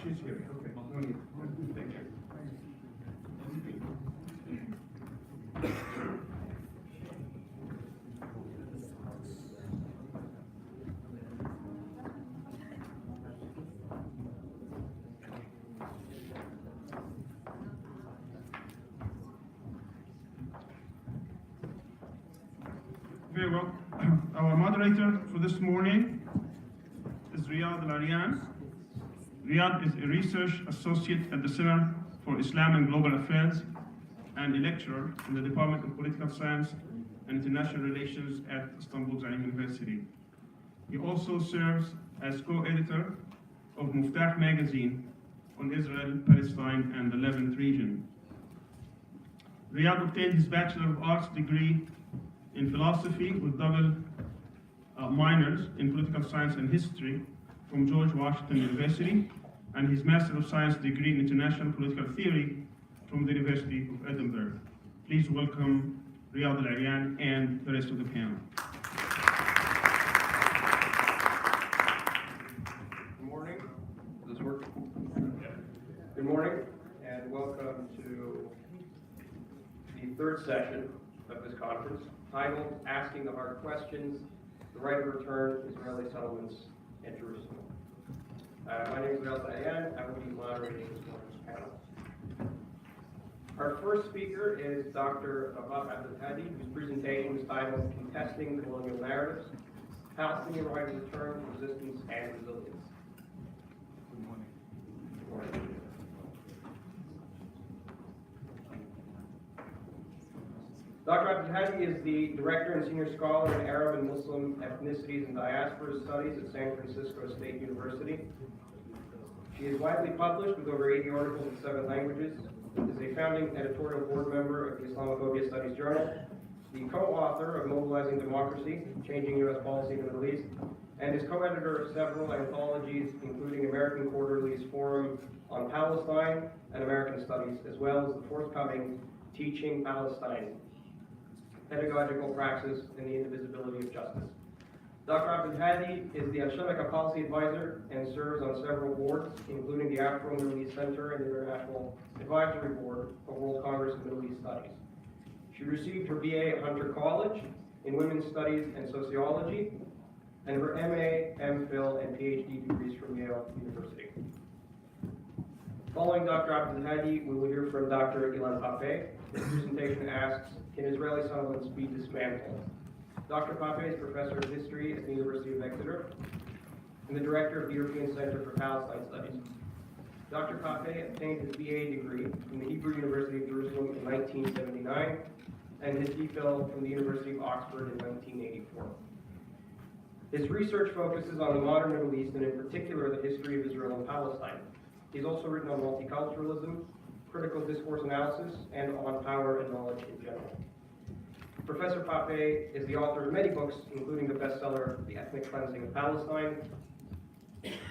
She's here. Okay. No need. Thank you. Very well. Our moderator for this morning is Riyad Al-Aryan. Riyad is a research associate at the Center for Islam and Global Affairs and a lecturer in the Department of Political Science and International Relations at İstanbul University. He also serves as co-editor of Muftah magazine on Israel, Palestine, and the Levant region. Riyad obtained his Bachelor of Arts degree in philosophy with double minors in political science and history from George Washington University, and his Master of Science degree in international political theory from the University of Edinburgh. Please welcome Riyad Al-Aryan and the rest of the panel. Good morning. Does this work? Good morning, and welcome to the third session of this conference, titled Asking the Hard Questions, the Right of Return, Israeli Settlements in Jerusalem. My name is Riyad Al-Aryan. I will be moderating this morning's panel. Our first speaker is Dr. Abdel-Hadi, whose presentation is titled Contesting Colonial Narratives, Palestinian Right of Return, Resistance, and Resilience. Good morning. Good morning. Dr. Abdel-Hadi is the Director and Senior Scholar in Arab and Muslim Ethnicities and Diaspora Studies at San Francisco State University. She is widely published with over 80 articles in 7 languages, is a founding editorial board member of the Islamophobia Studies Journal, the co-author of Mobilizing Democracy, Changing U.S. Policy in the Middle East, and is co-editor of several anthologies, including American Quarterly's Forum on Palestine and American Studies, as well as the forthcoming Teaching Palestine, Pedagogical Praxis and the Indivisibility of Justice. Dr. Abdel-Hadi is the Al-Shabaka Policy Advisor and serves on several boards, including the Afro-Middle East Center and the International Advisory Board of World Congress of Middle East Studies. She received her BA at Hunter College in Women's Studies and Sociology, and her MA, MPhil, and PhD degrees from Yale University. Following Dr. Abdel-Hadi, we will hear from Dr. Ilan Pape. His presentation asks, can Israeli settlements be dismantled? Dr. Pape is Professor of History at the University of Exeter and the Director of the European Center for Palestine Studies. Dr. Pape obtained his BA degree from the Hebrew University of Jerusalem in 1979 and his DPhil from the University of Oxford in 1984. His research focuses on the modern Middle East and in particular the history of Israel and Palestine. He's also written on multiculturalism, critical discourse analysis, and on power and knowledge in general. Professor Pape is the author of many books, including the bestseller The Ethnic Cleansing of Palestine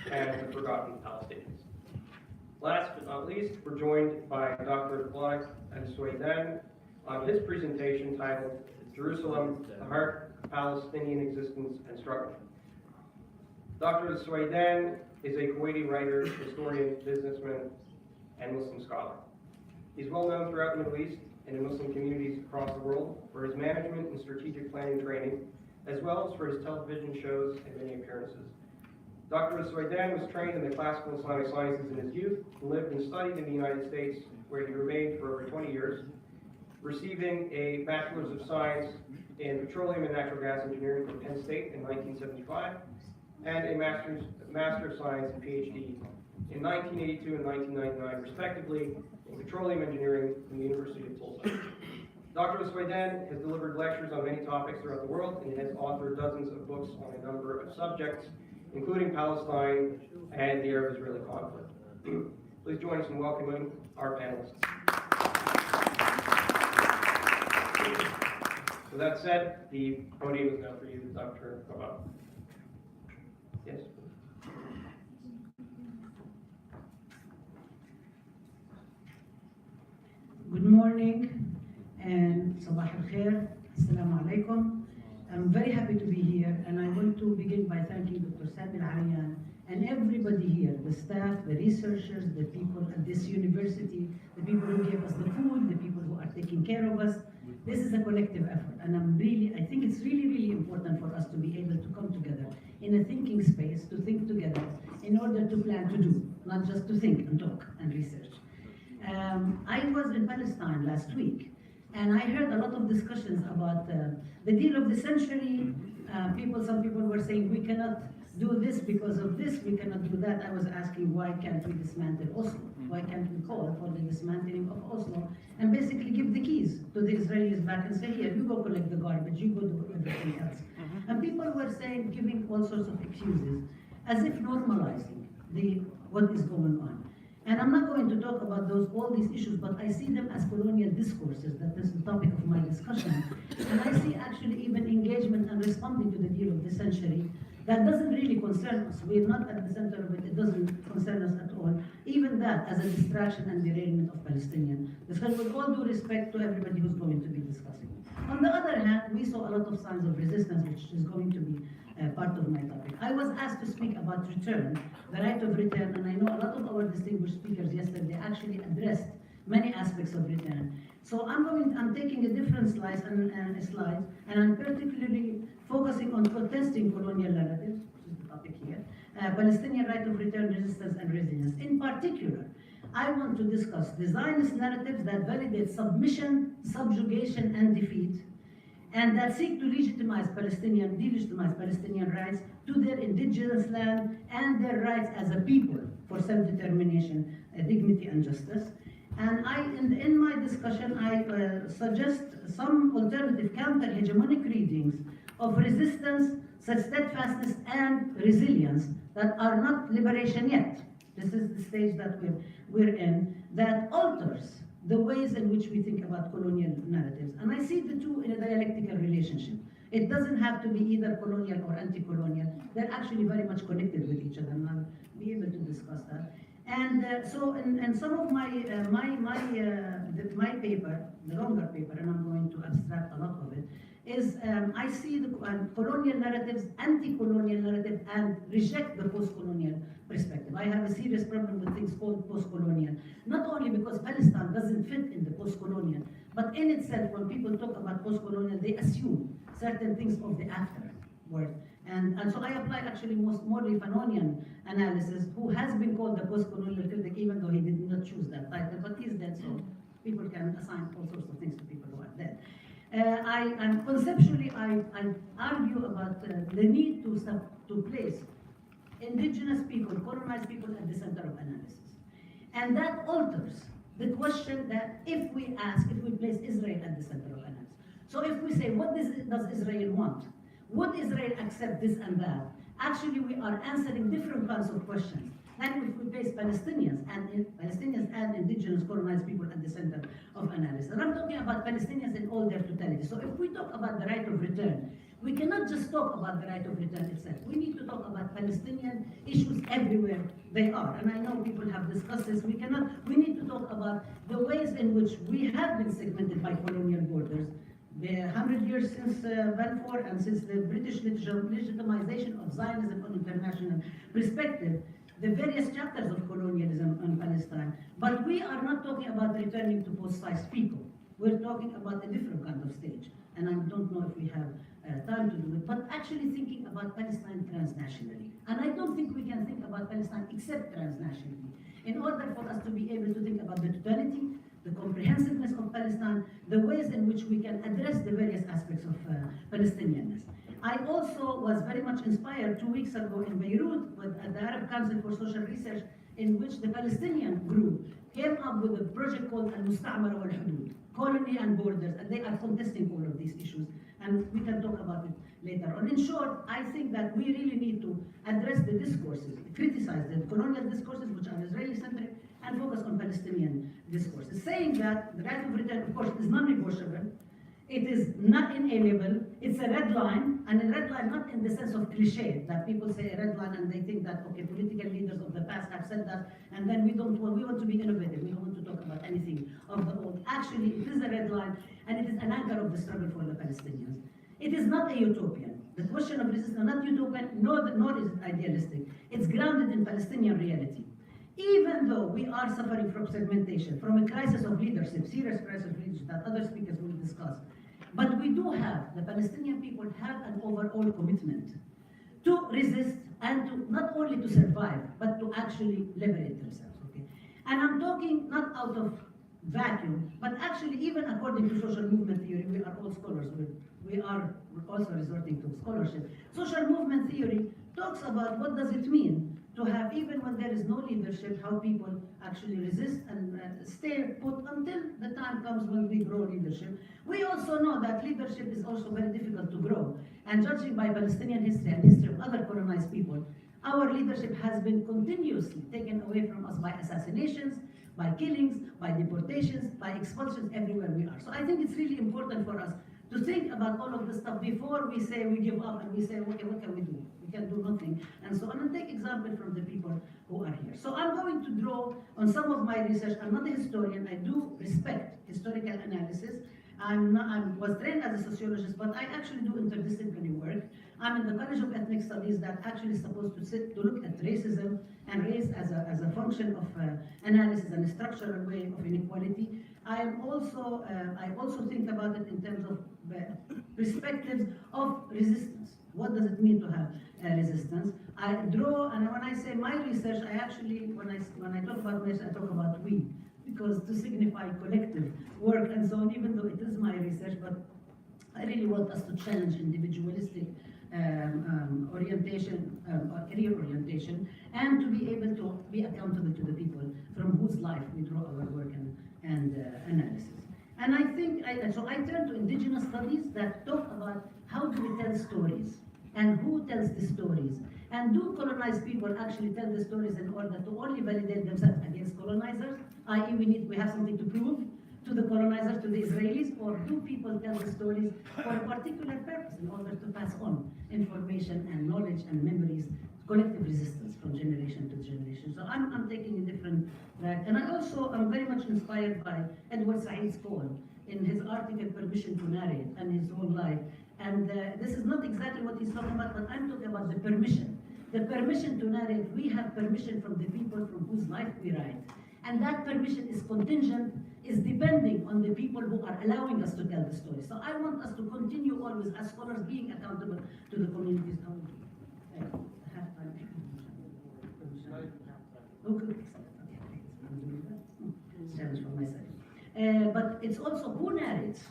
and The Forgotten Palestinians. Last but not least, we're joined by Dr. Blake Al-Suwaidan on his presentation titled Jerusalem, the Heart of Palestinian Existence and Struggle. Dr. Al-Suwaidan is a Kuwaiti writer, historian, businessman, and Muslim scholar. He's well known throughout the Middle East and in Muslim communities across the world for his management and strategic planning training, as well as for his television shows and many appearances. Dr. Al-Suwaidan was trained in the classical Islamic sciences in his youth, and lived and studied in the United States, where he remained for over 20 years, receiving a Bachelor's of Science in Petroleum and Natural Gas Engineering from Penn State in 1975, and a Master of Science and PhD in 1982 and 1999, respectively, in Petroleum Engineering from the University of Tulsa. Dr. Al-Suwaidan has delivered lectures on many topics throughout the world and has authored dozens of books on a number of subjects, including Palestine and the Arab-Israeli conflict. Please join us in welcoming our panelists. With that said, the podium is now for you, Dr. Kabab. Yes. Good morning and Sabah al-Khair. Assalamu alaikum. I'm very happy to be here, and I want to begin by thanking Dr. Saad Al-Aryan And everybody here, the staff, the researchers, the people at this university, the people who gave us the food, the people who are taking care of us, this is a collective effort. And I think it's really, really important for us to be able to come together in a thinking space, to think together in order to plan to do, not just to think and talk and research. I was in Palestine last week, and I heard a lot of discussions about the deal of the century. Some people were saying we cannot do this because of this, we cannot do that. I was asking, why can't we dismantle Oslo? Why can't we call for the dismantling of Oslo and basically give the keys to the Israelis back and say, here, you go collect the garbage, you go do everything else. And people were saying, giving all sorts of excuses, as if normalizing what is going on. And I'm not going to talk about all these issues, but I see them as colonial discourses. That is the topic of my discussion. And I see actually even engagement and responding to the deal of the century. That doesn't really concern us. We're not at the center of it. It doesn't concern us at all. Even that as a distraction and derailment of Palestinian discussion, with all due respect to everybody who's going to be discussing. On the other hand, we saw a lot of signs of resistance, which is going to be part of my topic. I was asked to speak about return, the right of return, and I know a lot of our distinguished speakers yesterday actually addressed many aspects of return. So I'm taking a different slide, and I'm particularly focusing on contesting colonial narratives, which is the topic here, Palestinian right of return, resistance, and resilience. In particular, I want to discuss the Zionist narratives that validate submission, subjugation, and defeat, and that seek to delegitimize Palestinian rights to their indigenous land and their rights as a people for self-determination, dignity, and justice. And in my discussion, I suggest some alternative counter-hegemonic readings of resistance, such steadfastness, and resilience that are not liberation yet. This is the stage that we're in, that alters the ways in which we think about colonial narratives. And I see the two in a dialectical relationship. It doesn't have to be either colonial or anti-colonial. They're actually very much connected with each other, and I'll be able to discuss that. And so in some of my paper, the longer paper, and I'm going to abstract a lot of it, is I see the colonial narratives, anti-colonial narrative, and reject the post-colonial perspective. I have a serious problem with things called post-colonial, not only because Palestine doesn't fit in the post-colonial, but in itself, when people talk about post-colonial, they assume certain things of the afterward. And so I apply actually more Fanonian analysis, who has been called the post-colonial critic, even though he did not choose that title, but he's dead, so people can assign all sorts of things to people who are dead. Conceptually, I argue about the need to place indigenous people, colonized people at the center of analysis. And that alters the question that if we place Israel at the center of analysis. So if we say, what does Israel want? Would Israel accept this and that? Actually, we are answering different kinds of questions. And if we place Palestinians and indigenous colonized people at the center of analysis. And I'm talking about Palestinians in all their totality. So if we talk about the right of return, we cannot just talk about the right of return itself. We need to talk about Palestinian issues everywhere they are. And I know people have discussed this. We need to talk about the ways in which we have been segmented by colonial borders. The 100 years since Balfour and since the British legitimization of Zionism on international perspective, the various chapters of colonialism in Palestine. But we are not talking about returning to post-sized people. We're talking about a different kind of stage. And I don't know if we have time to do it, but actually thinking about Palestine transnationally. And I don't think we can think about Palestine except transnationally. In order for us to be able to think about the totality, the comprehensiveness of Palestine, the ways in which we can address the various aspects of Palestinianness. I also was very much inspired 2 weeks ago in Beirut at the Arab Council for Social Research, in which the Palestinian group came up with a project called Al-Musta'mara wal-Hudud, colony and borders, and they are contesting all of these issues, and we can talk about it later on. In short, I think that we really need to address the discourses, criticize the colonial discourses, which are Israeli-centric, and focus on Palestinian discourses. Saying that the right of return, of course, is non-negotiable. It is not inalienable. It's a red line, and a red line not in the sense of cliché, that people say a red line and they think that, okay, political leaders of the past have said that, and then we want to be innovative. We don't want to talk about anything of the old. Actually, it is a red line, and it is an anchor of the struggle for the Palestinians. It is not a utopian. The question of resistance, not utopian, nor is it idealistic. It's grounded in Palestinian reality. Even though we are suffering from segmentation, from a crisis of leadership, serious crisis of leadership that other speakers will discuss, but we do have, the Palestinian people have an overall commitment to resist and to not only to survive, but to actually liberate themselves, okay? And I'm talking not out of vacuum, but actually even according to social movement theory, we are all scholars, we are also resorting to scholarship. Social movement theory talks about what does it mean to have, even when there is no leadership, how people actually resist and stay put until the time comes when we grow leadership. We also know that leadership is also very difficult to grow. And judging by Palestinian history and history of other colonized people, our leadership has been continuously taken away from us by assassinations, by killings, by deportations, by expulsions everywhere we are. So I think it's really important for us to think about all of this stuff before we say we give up and we say, okay, what can we do? We can do nothing. And so I'm going to take example from the people who are here. So I'm going to draw on some of my research. I'm not a historian. I do respect historical analysis. I was trained as a sociologist, but I actually do interdisciplinary work. I'm in the College of Ethnic Studies that actually is supposed to look at racism and race as a function of analysis and a structural way of inequality. I also think about it in terms of perspectives of resistance. What does it mean to have resistance? I draw, and when I say my research, I actually, when I talk about myself, I talk about we, because to signify collective work and so on, even though it is my research, but I really want us to challenge individualistic orientation, career orientation, and to be able to be accountable to the people from whose life we draw our work and analysis. And I think, so I turn to indigenous studies that talk about how do we tell stories, and who tells the stories, and do colonized people actually tell the stories in order to only validate themselves against colonizers, i.e. we have something to prove to the colonizers, to the Israelis, or do people tell the stories for a particular purpose in order to pass on information and knowledge and memories, collective resistance from generation to generation. So I'm taking a different track. And I also am very much inspired by Edward Said's call in his article, Permission to Narrate, and his whole life. And this is not exactly what he's talking about, but I'm talking about the permission. The permission to narrate, we have permission from the people from whose life we write. And that permission is contingent, is depending on the people who are allowing us to tell the story. So I want us to continue always as scholars being accountable to the communities. Challenge for myself. But it's also who narrates.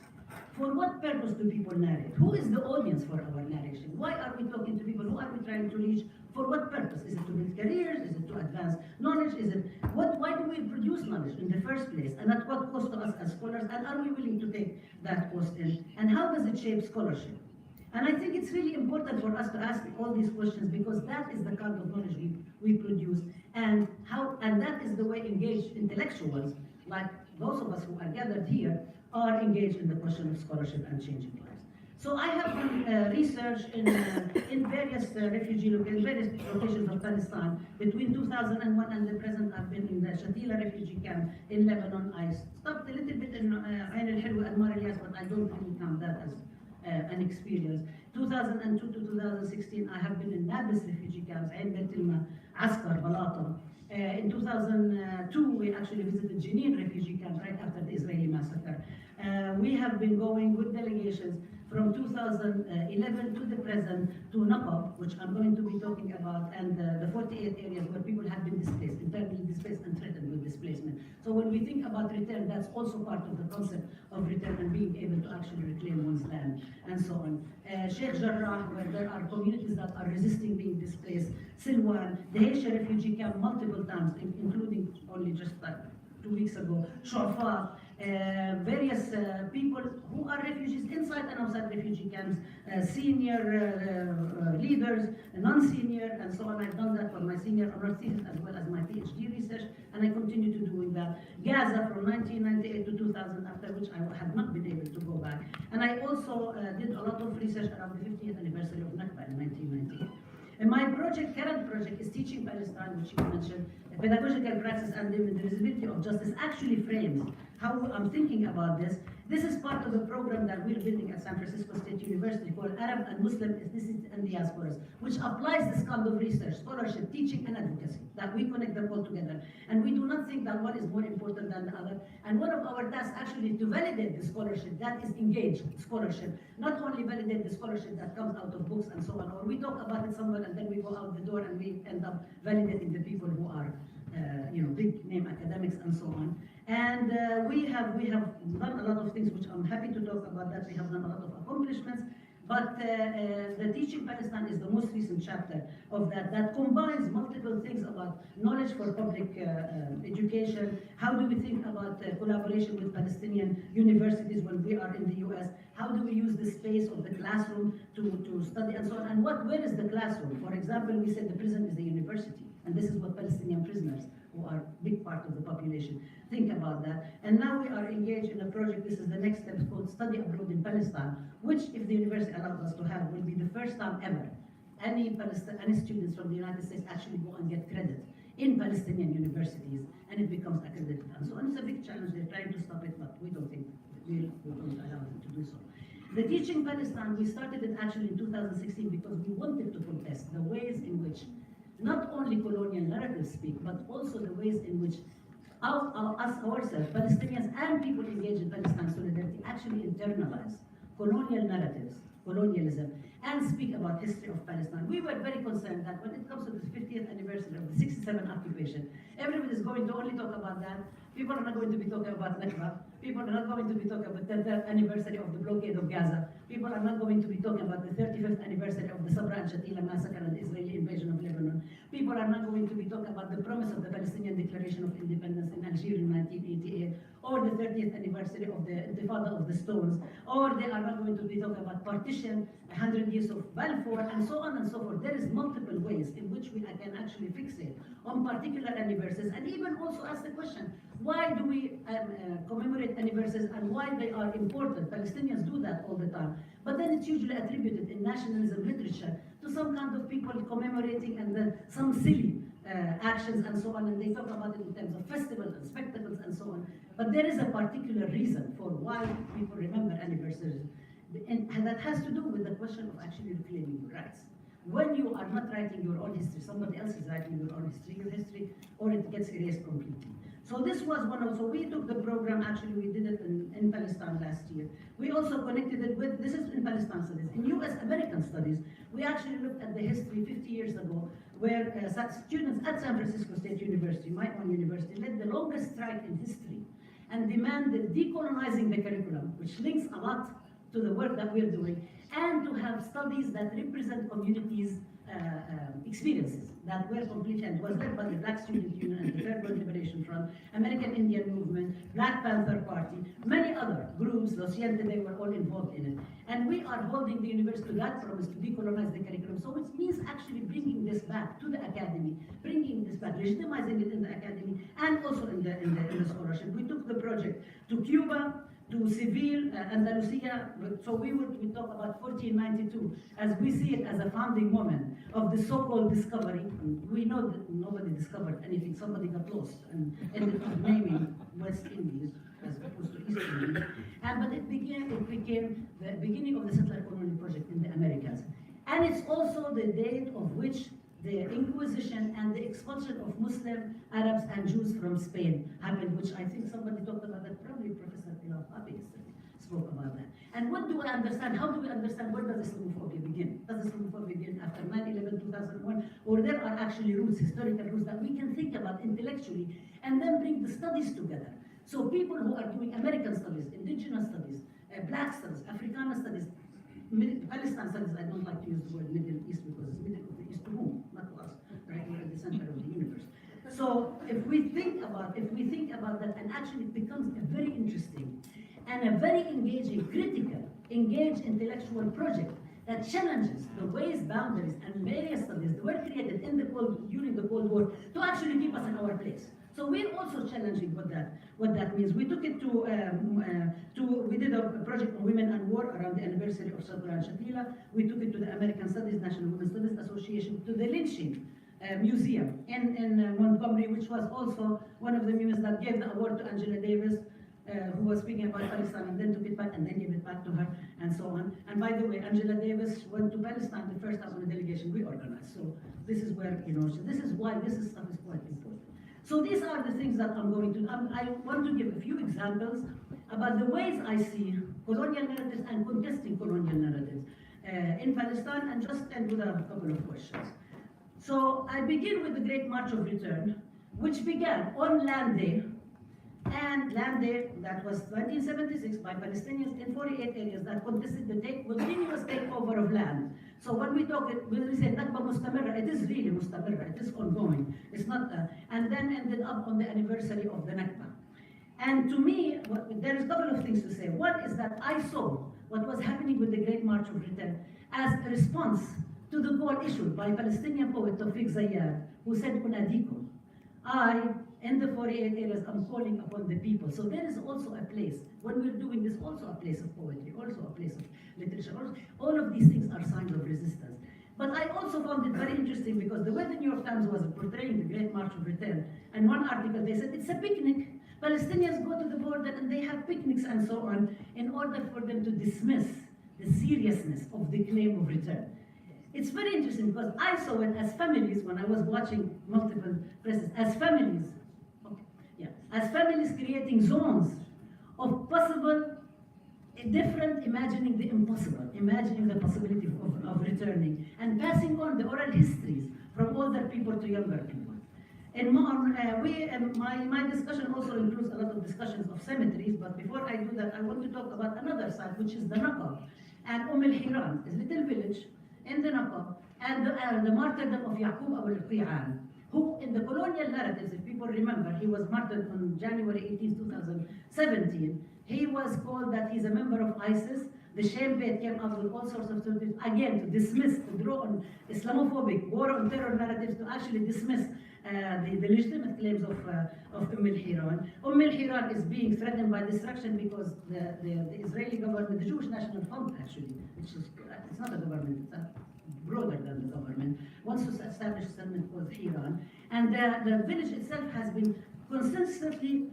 For what purpose do people narrate? Who is the audience for our narration? Why are we talking to people? Who are we trying to reach? For what purpose? Is it to build careers? Is it to advance knowledge? Is it why do we produce knowledge in the first place? And at what cost to us as scholars? And are we willing to take that cost in? And how does it shape scholarship? And I think it's really important for us to ask all these questions because that is the kind of knowledge we produce, and that is the way engaged intellectuals, like those of us who are gathered here, are engaged in the question of scholarship and changing lives. So I have done research in various various locations of Palestine. Between 2001 and the present, I've been in the Shatila refugee camp in Lebanon. I stopped a little bit in Ain al-Hilwa and Mar Elias, but I don't really count that as an experience. 2002 to 2016, I have been in Nablus refugee camps, Ain Beit Ilma, Askar, Balata. In 2002, we actually visited Jenin refugee camp right after the Israeli massacre. We have been going with delegations from 2011 to the present to Naqab, which I'm going to be talking about, and the 48 areas where people have been displaced, internally displaced and threatened with displacement. So when we think about return, that's also part of the concept of return and being able to actually reclaim one's land and so on. Sheikh Jarrah, where there are communities that are resisting being displaced. Silwan, the Haitian refugee camp multiple times, including only just 2 weeks ago. Shu'afa, various people who are refugees inside and outside refugee camps, senior leaders, non-senior, and so on. I've done that for my senior honor thesis as well as my PhD research, and I continue to doing that. Gaza from 1998 to 2000, after which I have not been able to go back. And I also did a lot of research around the 50th anniversary of Nakba in 1998. And my current project is Teaching Palestine, which you mentioned, pedagogical praxis and the indivisibility of justice actually frames how I'm thinking about this. This is part of a program that we're building at San Francisco State University called Arab and Muslim Ethnicities and Diasporas, which applies this kind of research, scholarship, teaching, and advocacy, that we connect them all together. And we do not think that one is more important than the other. And one of our tasks actually is to validate the scholarship that is engaged scholarship, not only validate the scholarship that comes out of books and so on, or we talk about it somewhere and then we go out the door and we end up validating the people who are big name academics and so on. And we have done a lot of things which I'm happy to talk about that. We have done a lot of accomplishments, but the Teaching Palestine is the most recent chapter of that combines multiple things about knowledge for public education. How do we think about collaboration with Palestinian universities when we are in the US? How do we use the space of the classroom to study and so on? And where is the classroom? For example, we said the prison is a university, and this is what Palestinian prisoners, who are a big part of the population, think about that. And now we are engaged in a project, this is the next step, called Study Abroad in Palestine, which, if the university allows us to have, will be the first time ever any students from the United States actually go and get credit in Palestinian universities, and it becomes accredited. And so it's a big challenge. They're trying to stop it, but we don't think we don't allow them to do so. The Teaching Palestine, we started it actually in 2016 because we wanted to contest the ways in which not only colonial narratives speak, but also the ways in which us ourselves, Palestinians and people engaged in Palestine solidarity, actually internalize colonial narratives, colonialism, and speak about history of Palestine. We were very concerned that when it comes to the 50th anniversary of the 67 occupation, everybody is going to only talk about that. People are not going to be talking about Nakba. People are not going to be talking about the 3rd anniversary of the blockade of Gaza. People are not going to be talking about the 35th anniversary of the Sabra and Shatila massacre and the Israeli invasion of Lebanon. People are not going to be talking about the promise of the Palestinian Declaration of Independence in Algeria in 1988, or the 30th anniversary of the Intifada of the Stones, or they are not going to be talking about partition, 100 years of Balfour, and so on and so forth. There is multiple ways in which we can actually fixate on particular anniversaries, and even also ask the question, why do we commemorate anniversaries and why they are important? Palestinians do that all the time. But then it's usually attributed in nationalism literature to some kind of people commemorating and then some silly actions and so on, and they talk about it in terms of festivals and spectacles and so on. But there is a particular reason for why people remember anniversaries, and that has to do with the question of actually reclaiming your rights. When you are not writing your own history, somebody else is writing your own history, or it gets erased completely. So this was one of, so we took the program, actually we did it in Palestine last year. We also connected it with, this is in Palestine studies. In US American studies, we actually looked at the history 50 years ago, where students at San Francisco State University, my own university, led the longest strike in history and demanded decolonizing the curriculum, which links a lot to the work that we're doing, and to have studies that represent communities' experiences that were completely, and was led by the Black Student Union and the Third World Liberation Front, American Indian Movement, Black Panther Party, many other groups, Los Siente, they were all involved in it. And we are holding the university to that promise to decolonize the curriculum. So it means actually bringing this back to the academy, bringing this back, legitimizing it in the academy, and also in the scholarship. We took the project to Cuba, to Seville, Andalusia. So we talk about 1492 as we see it as a founding moment of the so-called discovery. And we know that nobody discovered anything. Somebody got lost and ended up naming West Indies as opposed to East Indies. But it became the beginning of the settler colony project in the Americas. And it's also the date of which the Inquisition and the expulsion of Muslim, Arabs, and Jews from Spain happened, which I think somebody talked about that, probably Professor spoke about that. And what do I understand? How do we understand where does Islamophobia begin? Does Islamophobia begin after 9/11, 2001? Or there are actually roots, historical roots that we can think about intellectually and then bring the studies together. So people who are doing American studies, indigenous studies, Black studies, Africana studies, Palestine studies, I don't like to use the word Middle East because it's Middle of the East to whom? Not to us, right? We're at the center of the universe. So if we think about that, and actually it becomes a very interesting and a very engaging, critical, engaged intellectual project that challenges the ways, boundaries, and various studies that were created in during the Cold War to actually keep us in our place. So we're also challenging what that means. We took it we did a project on women and war around the anniversary of Sabra and Shatila. We took it to the American Studies, National Women's Studies Association, to the lynching museum in Montgomery, which was also one of the museums that gave the award to Angela Davis, who was speaking about Palestine and then took it back and then gave it back to her and so on. And by the way, Angela Davis went to Palestine the first time on a delegation we organized. So this is where, so this is why this stuff is quite important. So these are the things that I'm going to, I want to give a few examples about the ways I see colonial narratives and contesting colonial narratives in Palestine, and just end with a couple of questions. So I begin with the Great March of Return, which began on Land Day, and Land Day that was 1976 by Palestinians in 48 areas that contested the continuous takeover of land. So when we talk, when we say Nakba Mustamirra, it is really Mustamirra, it is ongoing. It's not, and then ended up on the anniversary of the Nakba. And to me, there is a couple of things to say. One is that I saw what was happening with the Great March of Return as a response to the call issued by Palestinian poet Tawfiq Zayyad, who said, Unadikum, I, in the 48 areas, I'm calling upon the people. So there is also a place, when we're doing this, also a place of poetry, also a place of literature. All of these things are signs of resistance. But I also found it very interesting because the way the New York Times was portraying the Great March of Return, and one article they said it's a picnic. Palestinians go to the border and they have picnics and so on in order for them to dismiss the seriousness of the claim of return. It's very interesting because I saw it as families when I was watching multiple presses, as families, as families creating zones of possible, different, imagining the impossible, imagining the possibility of returning, and passing on the oral histories from older people to younger people. And my discussion also includes a lot of discussions of cemeteries, but before I do that, I want to talk about another side, which is the Naqab and al-Hiran, a little village in the Naqab, and the martyrdom of Yaqub al-Qi'an, who in the colonial narratives, if people remember, he was martyred on January 18, 2017. He was called that he's a member of ISIS. The Shem Beit came out with all sorts of stories, again, to dismiss, to draw on Islamophobic, war on terror narratives, to actually dismiss the legitimate claims of al-Hiran. al-Hiran is being threatened by destruction because the Israeli government, the Jewish National Fund actually, which is, it's not a government, it's broader than the government, wants to establish a settlement called Hiran. And the village itself has been consistently,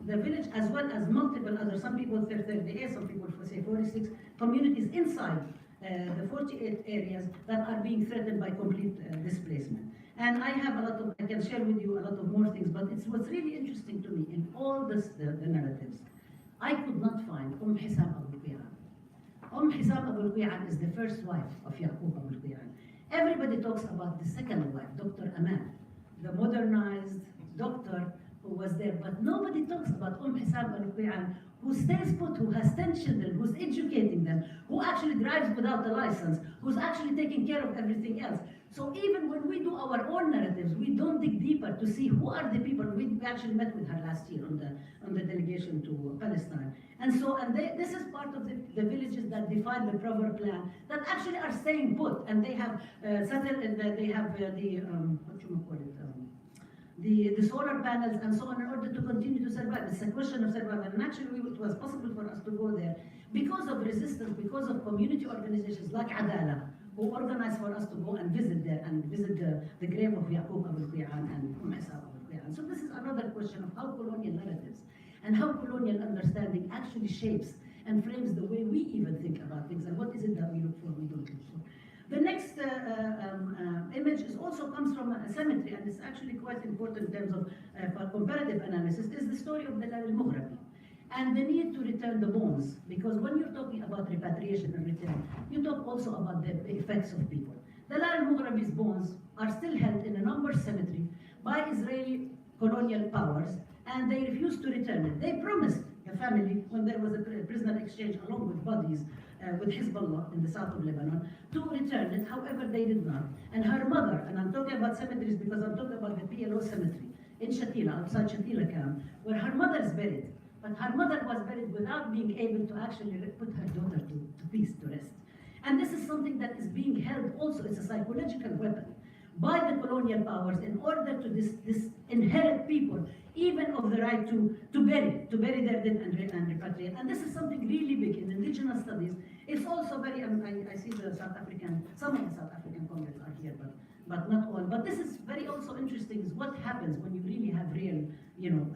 the village as well as multiple other, some people say 38, some people say 46 communities inside the 48 areas that are being threatened by complete displacement. And I have a lot of, I can share with you a lot of more things, but it's what's really interesting to me in all this, the narratives. I could not find Hisam Abu Qi'an. Hisam Abu Qi'an is the first wife of Yaqub Abu Qi'an. Everybody talks about the second wife, Dr. Aman, the modernized doctor who was there, but nobody talks about Hisam Abu Qi'an, who stays put, who has 10 children, who's educating them, who actually drives without a license, who's actually taking care of everything else. So even when we do our own narratives, we don't dig deeper to see who are the people. We actually met with her last year on the delegation to Palestine. And so, this is part of the villages that define the proper plan, that actually are staying put, and they have settled, they have what you call it, the solar panels and so on in order to continue to survive. It's a question of survival. And actually, it was possible for us to go there because of resistance, because of community organizations like Adala, who organized for us to go and visit there and visit the grave of Yaqub Abu Qi'an and Hisam Abu Qi'an. So this is another question of how colonial narratives and how colonial understanding actually shapes and frames the way we even think about things and what is it that we look for, we don't look for. The next image also comes from a cemetery, and it's actually quite important in terms of comparative analysis, is the story of Dalal al-Mughrabi and the need to return the bones. Because when you're talking about repatriation and return, you talk also about the effects of people. Dalal al-Mughrabi's bones are still held in a numbered cemetery by Israeli colonial powers, and they refused to return it. They promised the family, when there was a prisoner exchange along with bodies, with Hezbollah in the south of Lebanon, to return it. However, they did not. And her mother, and I'm talking about cemeteries because I'm talking about the PLO cemetery in Shatila, outside Shatila camp, where her mother is buried. But her mother was buried without being able to actually put her daughter to peace, to rest. And this is something that is being held also as a psychological weapon by the colonial powers in order to disinherit people even of the right to bury their dead and repatriate. And this is something really big in indigenous studies. It's also very, I see the South African, some of the South African comrades are here, but but not all. But this is very also interesting, is what happens when you really have real,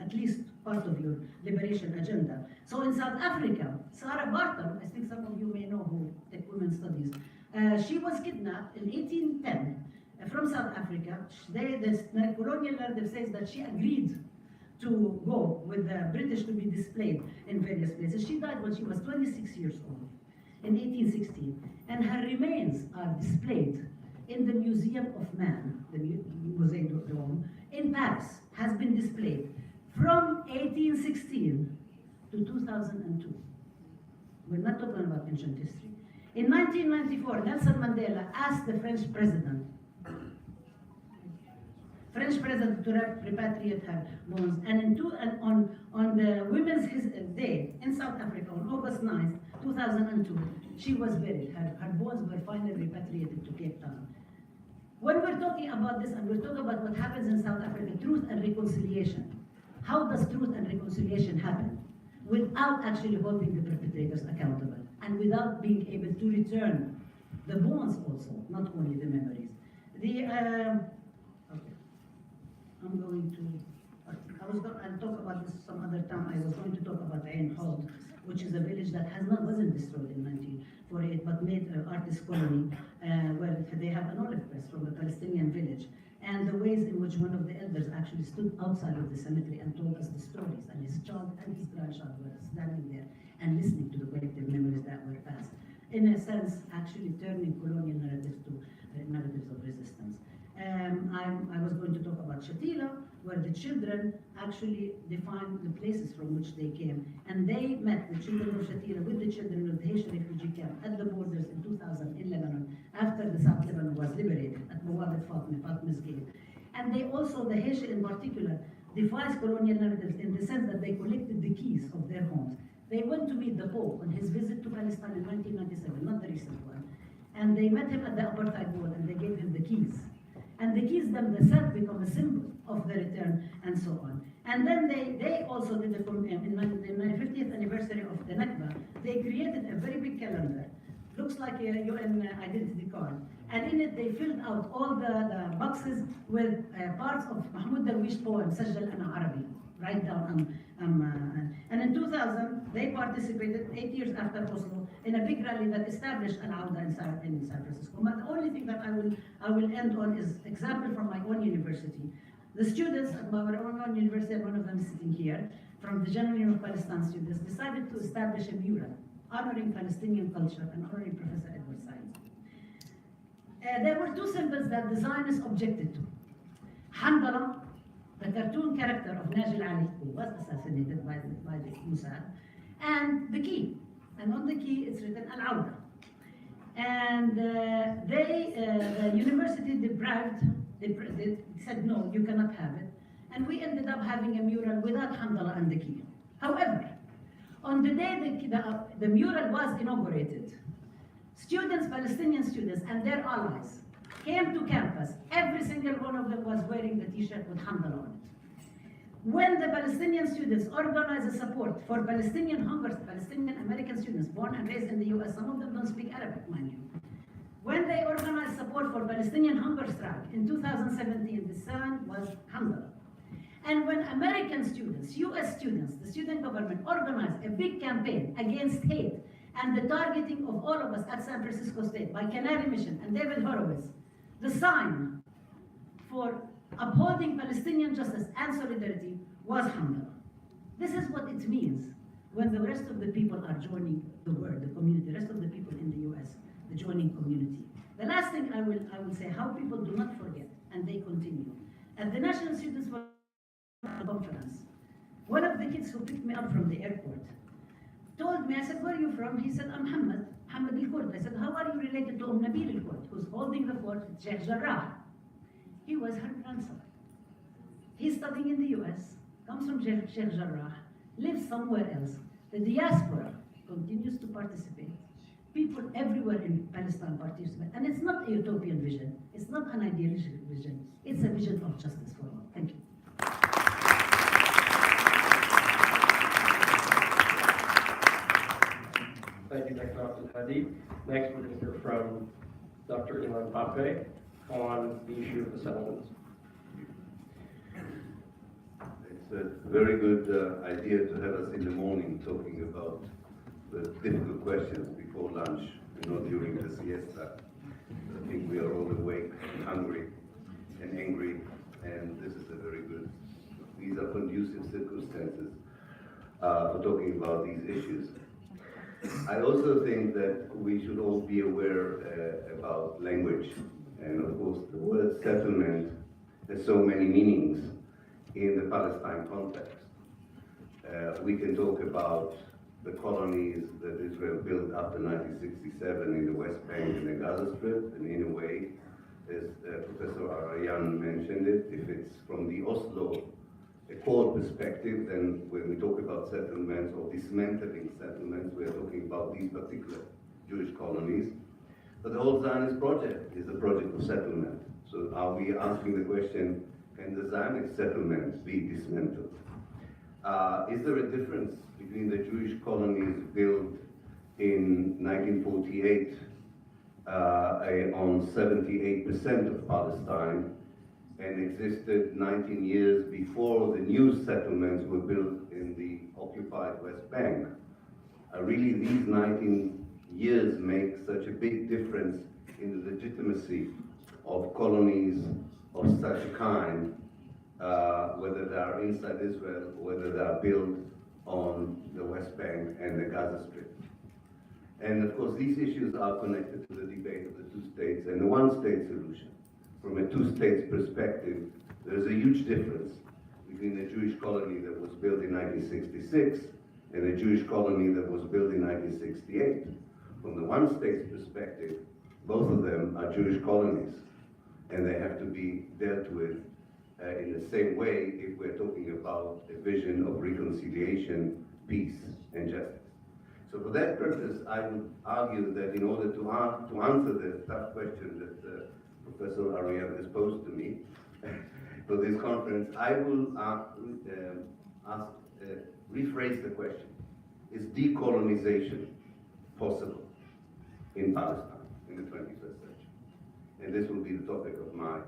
at least part of your liberation agenda. So in South Africa, Sarah Barton, I think some of you may know who take women's studies, she was kidnapped in 1810 from South Africa. The colonial narrative says that she agreed to go with the British to be displayed in various places. She died when she was 26 years old in 1816, and her remains are displayed in the Museum of Man, the Musée d'Homme, in Paris, has been displayed from 1816 to 2002. We're not talking about ancient history. In 1994, Nelson Mandela asked the French president to repatriate her bones, and on the Women's Day in South Africa on August 9th, 2002, she was buried. Her bones were finally repatriated to Cape Town. When we're talking about this, and we're talking about what happens in South Africa, truth and reconciliation, how does truth and reconciliation happen without actually holding the perpetrators accountable, and without being able to return the bones also, not only the memories? I'm going to, I'll talk about this some other time. I was going to talk about Ain Hod, which is a village that wasn't destroyed in 1948, but made an artist colony where they have an olive press from a Palestinian village, and the ways in which one of the elders actually stood outside of the cemetery and told us the stories, and his child and his grandchild were standing there and listening to the collective memories that were passed. In a sense, actually turning colonial narratives to narratives of resistance. I was going to talk about Shatila, where the children actually defined the places from which they came. And they met, the children of Shatila, with the children of the Haitian refugee camp at the borders in 2000 in Lebanon, after the South Lebanon was liberated at Bawabet Fatma's Gate. And they also, the Haitian in particular, defies colonial narratives in the sense that they collected the keys of their homes. They went to meet the Pope on his visit to Palestine in 1997, not the recent one. And they met him at the apartheid wall and they gave him the keys. And the keys themselves become a symbol of the return and so on. And then they also did, in the 50th anniversary of the Nakba, they created a very big calendar. Looks like a UN identity card. And in it, they filled out all the boxes with parts of Mahmoud Darwish's poem, Sajjal Ana Arabi, write down. And in 2000, they participated 8 years after Oslo in a big rally that established Al-Auda in San Francisco. But the only thing that I will end on is example from my own university. The students at my own university, and one of them is sitting here, from the General Union of Palestine students, decided to establish a mural honoring Palestinian culture and honoring Professor Edward Said. There were two symbols that the Zionists objected to. Hamdallah, the cartoon character of Najil Ali, who was assassinated by the Mossad, and the key. And on the key it's written Al-Auda. And the university they said, no, you cannot have it. And we ended up having a mural without Hamdallah and the key. However, on the day the mural was inaugurated, students, Palestinian students and their allies came to campus. Every single one of them was wearing the t-shirt with Hamdallah on it. When the Palestinian students organized a support for Palestinian Palestinian American students born and raised in the US, some of them don't speak Arabic, mind you. When they organized support for Palestinian hunger strike in 2017, the sign was Hamdallah. And when American students, US students, the student government organized a big campaign against hate and the targeting of all of us at San Francisco State by Canary Mission and David Horowitz, the sign for upholding Palestinian justice and solidarity was Hamdallah. This is what it means when the rest of the people are joining the world, the community, the rest of the people in the US, the joining community. The last thing I will say, how people do not forget, and they continue. At the National Students' Conference, one of the kids who picked me up from the airport told me, I said, where are you from? He said, I'm Hamad al-Kurd. I said, how are you related to Nabil al-Kurd, who's holding the fort with Sheikh Jarrah? He was her grandson. He's studying in the US, comes from Sheikh Jarrah, lives somewhere else. The diaspora continues to participate. People everywhere in Palestine participate. And it's not a utopian vision. It's not an idealistic vision. It's a vision of justice for all. Thank you. Thank you, Dr. Abdul Hadi. Next, we're going to hear from Dr. Ilan Pape, on the issue of the settlements. It's a very good idea to have us in the morning talking about the difficult questions before lunch and not during the siesta. I think we are all awake and hungry and angry, and this is a very good, these are conducive circumstances for talking about these issues. I also think that we should all be aware about language, and of course the word settlement has so many meanings in the Palestine context. We can talk about the colonies that Israel built after 1967 in the West Bank and the Gaza Strip, and in a way, as Professor Aryan mentioned it, if it's from the Oslo Accord perspective, then when we talk about settlements or dismantling settlements, we are talking about these particular Jewish colonies. But the whole Zionist project is a project of settlement. So are we asking the question, can the Zionist settlement be dismantled? Is there a difference between the Jewish colonies built in 1948 on 78% of Palestine and existed 19 years before the new settlements were built in the occupied West Bank? Really, these 19 years make such a big difference in the legitimacy of colonies of such a kind, whether they are inside Israel or whether they are built on the West Bank and the Gaza Strip. And of course, these issues are connected to the debate of the two states and the one-state solution. From a two-states perspective, there is a huge difference between the Jewish colony that was built in 1966 and the Jewish colony that was built in 1968. From the one-states perspective, both of them are Jewish colonies, and they have to be dealt with in the same way if we're talking about a vision of reconciliation, peace, and justice. So for that purpose, I would argue that in order to answer the tough question that Professor Ariel has posed to me for this conference, I will rephrase the question. Is decolonization possible in Palestine in the 21st century? And this will be the topic of my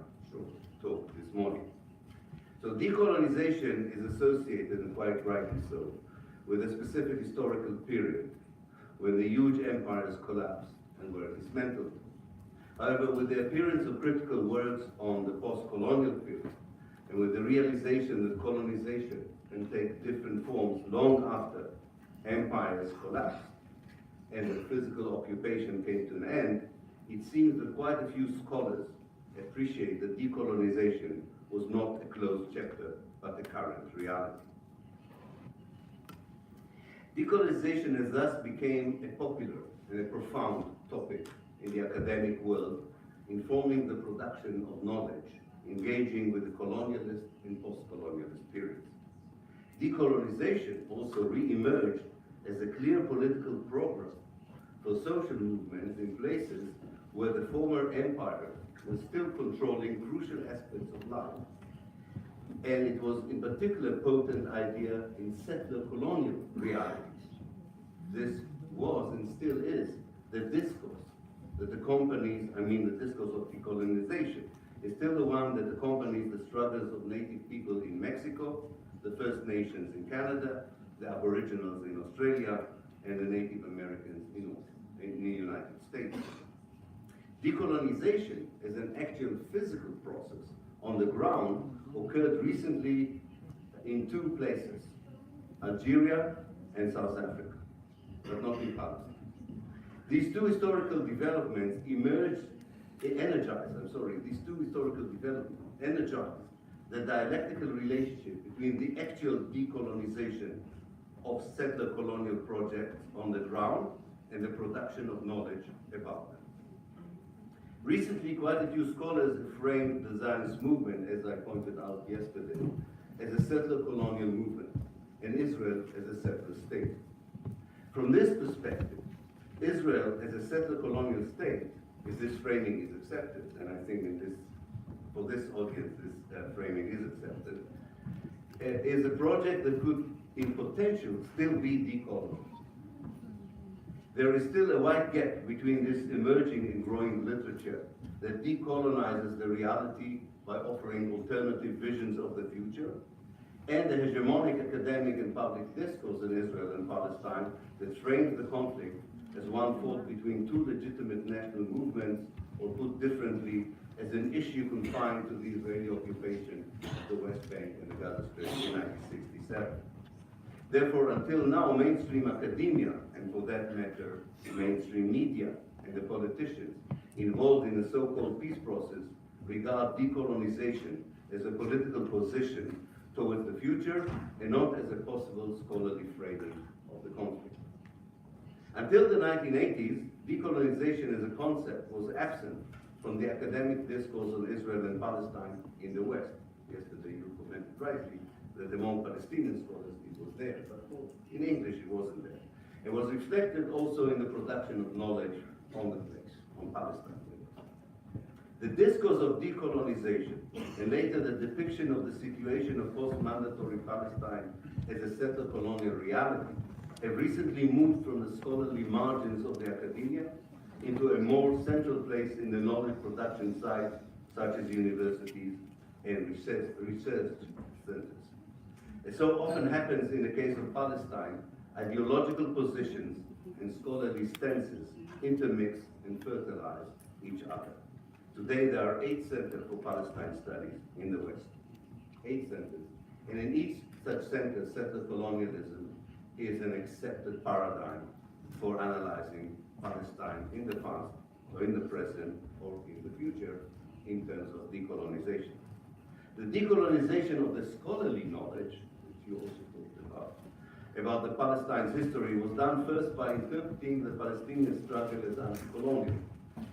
talk this morning. So decolonization is associated, and quite rightly so, with a specific historical period when the huge empires collapsed and were dismantled. However, with the appearance of critical works on the post-colonial period, and with the realization that colonization can take different forms long after empires collapsed and the physical occupation came to an end, it seems that quite a few scholars appreciate that decolonization was not a closed chapter, but a current reality. Decolonization has thus become a popular and a profound topic in the academic world, informing the production of knowledge, engaging with the colonialist and post-colonialist periods. Decolonization also re-emerged as a clear political program for social movements in places where the former empire was still controlling crucial aspects of life. And it was in particular a potent idea in settler colonial realities. This was and still is the discourse that accompanies, the discourse of decolonization, is still the one that accompanies the struggles of native people in Mexico, the First Nations in Canada, the Aboriginals in Australia, and the Native Americans in the United States. Decolonization as an actual physical process on the ground occurred recently in two places, Algeria and South Africa, but not in Palestine. These two historical developments energized the dialectical relationship between the actual decolonization of settler colonial projects on the ground and the production of knowledge about them. Recently, quite a few scholars have framed the Zionist movement, as I pointed out yesterday, as a settler colonial movement, and Israel as a settler state. From this perspective, Israel as a settler colonial state, if this framing is accepted, and I think for this audience this framing is accepted, is a project that could, in potential, still be decolonized. There is still a wide gap between this emerging and growing literature that decolonizes the reality by offering alternative visions of the future, and the hegemonic academic and public discourse in Israel and Palestine that frames the conflict as one fought between two legitimate national movements, or put differently, as an issue confined to the Israeli occupation of the West Bank and the Gaza Strip in 1967. Therefore, until now, mainstream academia, and for that matter, mainstream media and the politicians involved in the so-called peace process regard decolonization as a political position towards the future and not as a possible scholarly framing of the conflict. Until the 1980s, decolonization as a concept was absent from the academic discourse on Israel and Palestine in the West. Yesterday you commented rightly that among Palestinian scholars it was there, but in English it wasn't there. It was reflected also in the production of knowledge on the place, on Palestine. The discourse of decolonization, and later the depiction of the situation of post-mandatory Palestine as a settler colonial reality, have recently moved from the scholarly margins of the academia into a more central place in the knowledge production sites, such as universities and research centers. It so often happens in the case of Palestine, ideological positions and scholarly stances intermix and fertilize each other. Today there are 8 centers for Palestine studies in the West. 8 centers. And in each such center, settler colonialism is an accepted paradigm for analyzing Palestine in the past, or in the present, or in the future, in terms of decolonization. The decolonization of the scholarly knowledge, which you also talked about the Palestine's history, was done first by interpreting the Palestinian struggle as anti-colonial,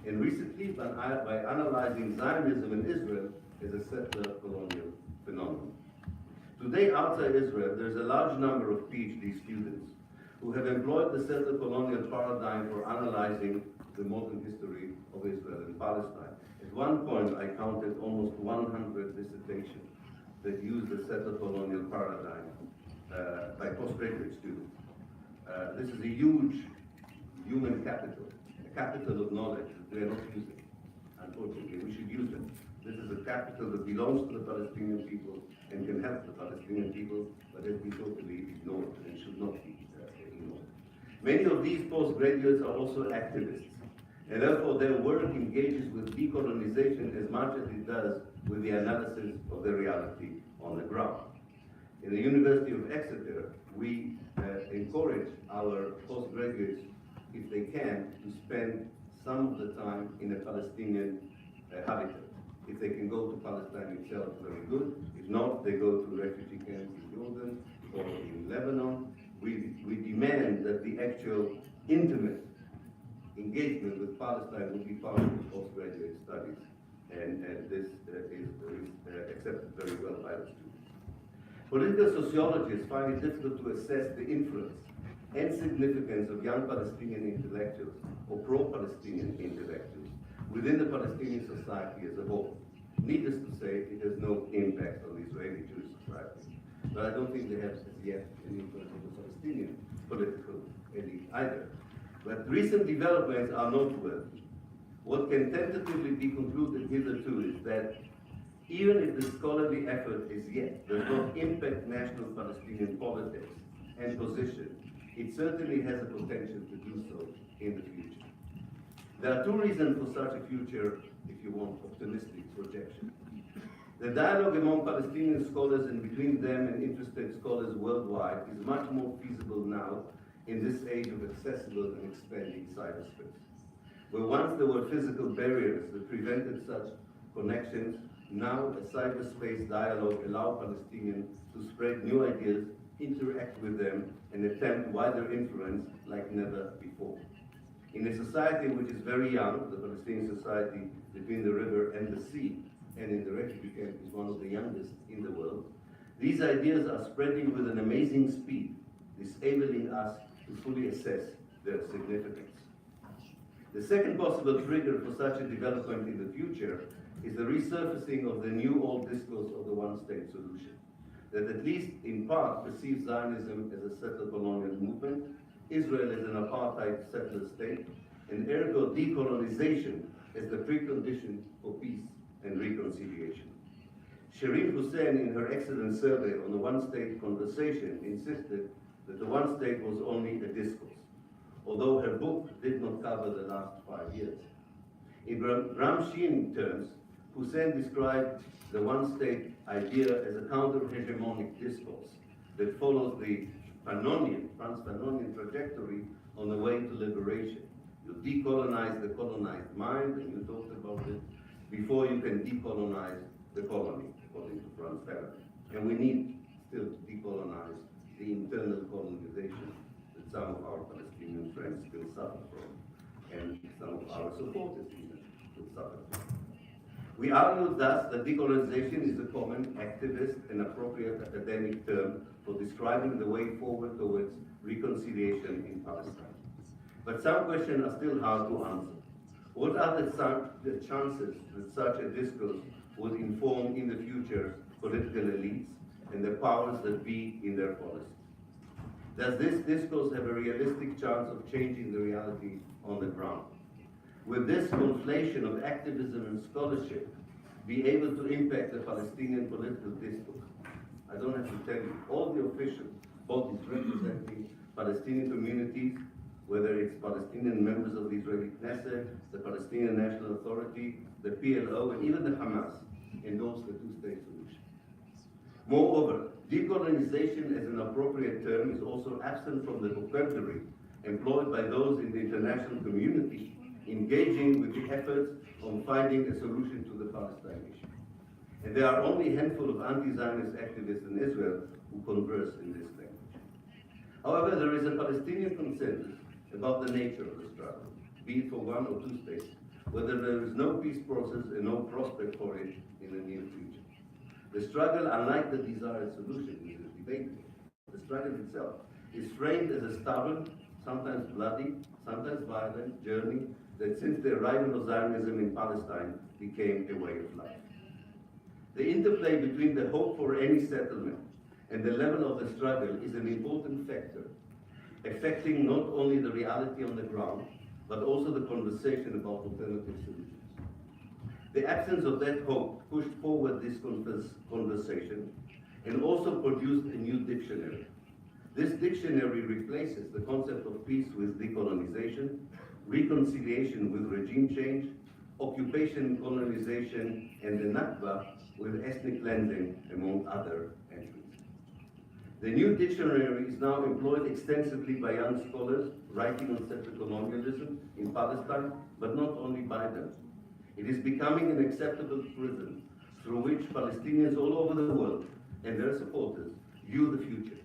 and recently by analyzing Zionism in Israel as a settler colonial phenomenon. Today, outside Israel, there's a large number of PhD students who have employed the settler colonial paradigm for analyzing the modern history of Israel and Palestine. At one point, I counted almost 100 dissertations that use the settler colonial paradigm by postgraduate students. This is a huge human capital, a capital of knowledge that we are not using. Unfortunately, we should use them. This is a capital that belongs to the Palestinian people and can help the Palestinian people, but has been totally ignored and should not be ignored. Many of these postgraduates are also activists, and therefore their work engages with decolonization as much as it does with the analysis of the reality on the ground. In the University of Exeter, we encourage our postgraduates, if they can, to spend some of the time in a Palestinian habitat. If they can go to Palestine itself, very good. If not, they go to refugee camps in Jordan or in Lebanon. We demand that the actual intimate engagement with Palestine will be part of the postgraduate studies, and this is accepted very well by the students. Political sociologists find it difficult to assess the influence and significance of young Palestinian intellectuals or pro-Palestinian intellectuals within the Palestinian society as a whole. Needless to say, it has no impact on the Israeli Jewish society. But I don't think they have as yet any influence on the Palestinian political elite either. But recent developments are noteworthy. What can tentatively be concluded hitherto is that even if the scholarly effort as yet does not impact national Palestinian politics and position, it certainly has a potential to do so in the future. There are 2 reasons for such a future, if you want, optimistic projection. The dialogue among Palestinian scholars and between them and interested scholars worldwide is much more feasible now in this age of accessible and expanding cyberspace. Where once there were physical barriers that prevented such connections, now a cyberspace dialogue allows Palestinians to spread new ideas, interact with them, and attempt wider influence like never before. In a society which is very young, the Palestinian society between the river and the sea, and in the refugee camp is one of the youngest in the world, these ideas are spreading with an amazing speed, disabling us to fully assess their significance. The second possible trigger for such a development in the future is the resurfacing of the new-old discourse of the one-state solution, that at least in part perceives Zionism as a settler colonial movement Israel as an apartheid settler state, and ergo decolonization as the precondition for peace and reconciliation. Shireen Hussein, in her excellent survey on the one-state conversation, insisted that the one state was only a discourse, although her book did not cover the last 5 years. In Gramscian terms, Hussein described the one-state idea as a counter-hegemonic discourse that follows the trans-Fanonian trajectory on the way to liberation. You decolonize the colonized mind, and you talked about it, before you can decolonize the colony, according to Franz Fanon. And we need still to decolonize the internal colonization that some of our Palestinian friends still suffer from, and some of our supporters even still suffer from. We argue thus that decolonization is a common, activist, and appropriate academic term for describing the way forward towards reconciliation in Palestine. But some questions are still hard to answer. What are the chances that such a discourse would inform in the future political elites and the powers that be in their policies? Does this discourse have a realistic chance of changing the reality on the ground? Will this conflation of activism and scholarship be able to impact the Palestinian political discourse? I don't have to tell you, all the official bodies representing Palestinian communities, whether it's Palestinian members of the Israeli Knesset, the Palestinian National Authority, the PLO, and even the Hamas, endorse the two-state solution. Moreover, decolonization as an appropriate term is also absent from the vocabulary employed by those in the international community engaging with the efforts on finding a solution to the Palestine issue. And there are only a handful of anti-Zionist activists in Israel who converse in this language. However, there is a Palestinian consensus about the nature of the struggle, be it for one or two states, whether there is no peace process and no prospect for it in the near future. The struggle, unlike the desired solution, which is debated, the struggle itself is framed as a stubborn, sometimes bloody, sometimes violent journey that since the arrival of Zionism in Palestine became a way of life. The interplay between the hope for any settlement and the level of the struggle is an important factor, affecting not only the reality on the ground, but also the conversation about alternative solutions. The absence of that hope pushed forward this conversation and also produced a new dictionary. This dictionary replaces the concept of peace with decolonization, reconciliation with regime change, occupation, colonization, and the Nakba with ethnic cleansing, among other entries. The new dictionary is now employed extensively by young scholars writing on settler colonialism in Palestine, but not only by them. It is becoming an acceptable prism through which Palestinians all over the world and their supporters view the future.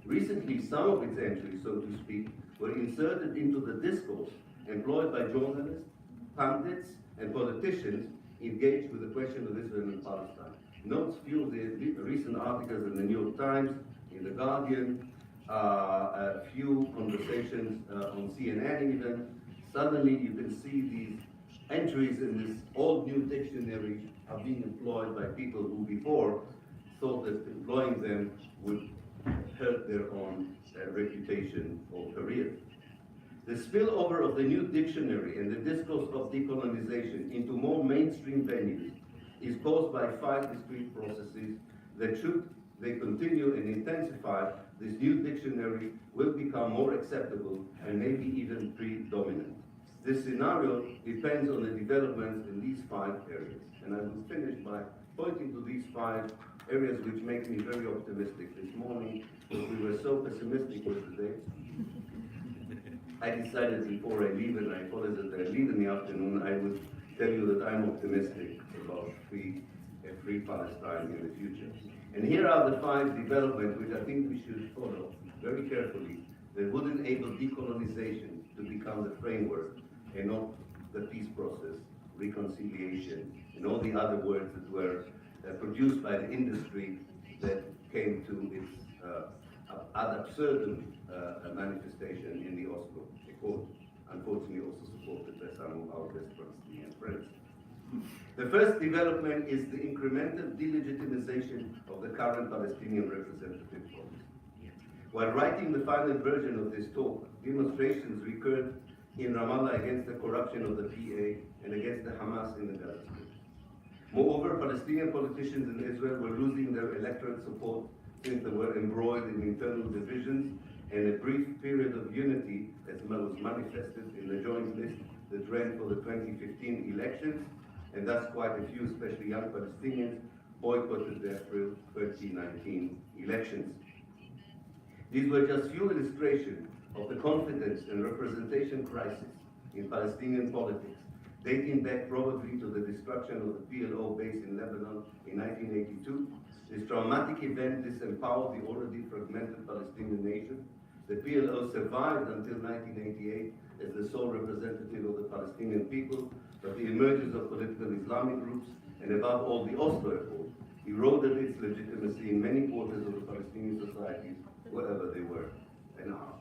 Recently, some of its entries, so to speak, were inserted into the discourse employed by journalists, pundits, and politicians engaged with the question of Israel and Palestine. Note few of the recent articles in the New York Times, in The Guardian, a few conversations on CNN even. Suddenly you can see these entries in this old new dictionary are being employed by people who before thought that employing them would hurt their own reputation or career. The spillover of the new dictionary and the discourse of decolonization into more mainstream venues is caused by 5 discrete processes that, should they continue and intensify, this new dictionary will become more acceptable and maybe even predominant. This scenario depends on the developments in these 5 areas. And I will finish by pointing to these 5 areas which make me very optimistic. This morning, because we were so pessimistic yesterday, I decided before I leave, and I apologize that I leave in the afternoon, I would tell you that I'm optimistic about a free Palestine in the future. And here are the 5 developments which I think we should follow very carefully that would enable decolonization to become the framework and not the peace process, reconciliation, and all the other words that were produced by the industry that came to its ad absurdum manifestation in the Oslo Accord, unfortunately also supported by some of our best Palestinian friends. The first development is the incremental delegitimization of the current Palestinian representative bodies. While writing the final version of this talk, demonstrations recurred in Ramallah against the corruption of the PA and against the Hamas in the Gaza Strip. Moreover, Palestinian politicians in Israel were losing their electorate support since they were embroiled in internal divisions, and a brief period of unity, as was manifested in the joint list that ran for the 2015 elections, and thus quite a few, especially young Palestinians, boycotted the April 2019 elections. These were just few illustrations of the confidence and representation crisis in Palestinian politics, dating back probably to the destruction of the PLO base in Lebanon in 1982. This traumatic event disempowered the already fragmented Palestinian nation. The PLO survived until 1988 as the sole representative of the Palestinian people, but the emergence of political Islamic groups, and above all the Oslo Accord, eroded its legitimacy in many quarters of the Palestinian societies, wherever they were and are.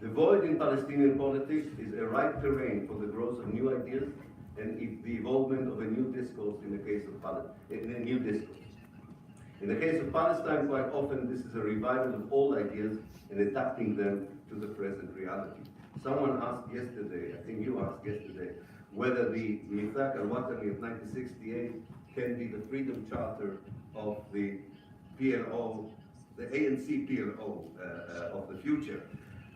The void in Palestinian politics is a ripe terrain for the growth of new ideas and the evolvement of a new discourse in the case of In the case of Palestine, quite often this is a revival of old ideas and adapting them to the present reality. Someone asked yesterday, I think you asked yesterday, whether the Mithaq al-Watani of 1968 can be the freedom charter of the PLO, the ANC PLO of the future.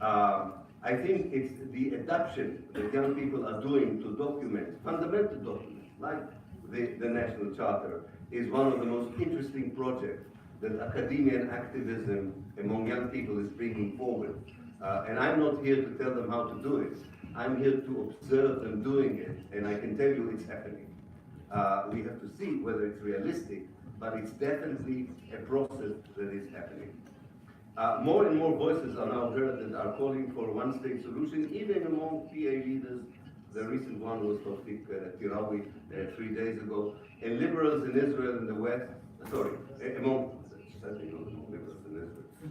I think it's the adaptation that young people are doing to document, fundamental documents, like the National Charter, is one of the most interesting projects that academia and activism among young people is bringing forward. And I'm not here to tell them how to do it. I'm here to observe them doing it, and I can tell you it's happening. We have to see whether it's realistic, but it's definitely a process that is happening. More and more voices are now heard that are calling for a one-state solution, even among PA leaders. The recent one was Tawfiq Tirawi 3 days ago. And liberals in Israel and the West,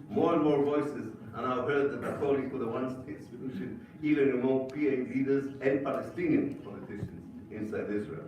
more and more voices are now heard that are calling for the one-state solution, even among PA leaders and Palestinian politicians inside Israel.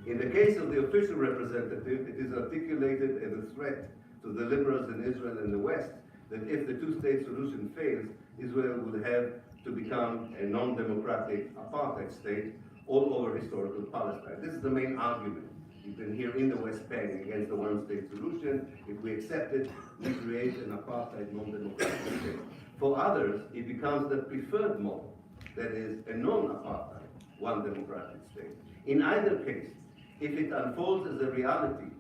In the case of the official representative, it is articulated as a threat to the liberals in Israel and the West that if the two-state solution fails, Israel will have to become a non-democratic apartheid state all over historical Palestine. This is the main argument you can hear in the West Bank against the one-state solution. If we accept it, we create an apartheid non-democratic state. For others, it becomes the preferred model, that is a non-apartheid, one democratic state. In either case, if it unfolds as a reality,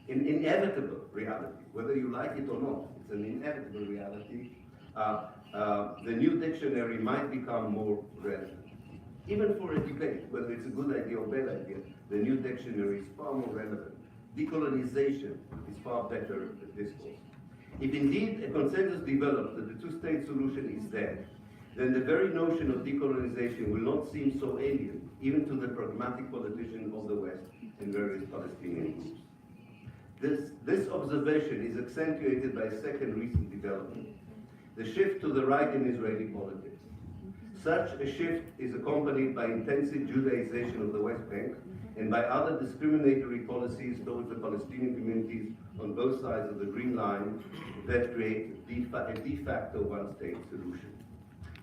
an inevitable reality, whether you like it or not, it's an inevitable reality, the new dictionary might become more relevant. Even for a debate, whether it's a good idea or bad idea, the new dictionary is far more relevant. Decolonization is far better discourse. If indeed a consensus develops that the two-state solution is dead, then the very notion of decolonization will not seem so alien, even to the pragmatic politicians of the West and various Palestinian groups. This observation is accentuated by a second recent development, the shift to the right in Israeli politics. Such a shift is accompanied by intensive Judaization of the West Bank and by other discriminatory policies towards the Palestinian communities on both sides of the Green Line that create a de facto one-state solution.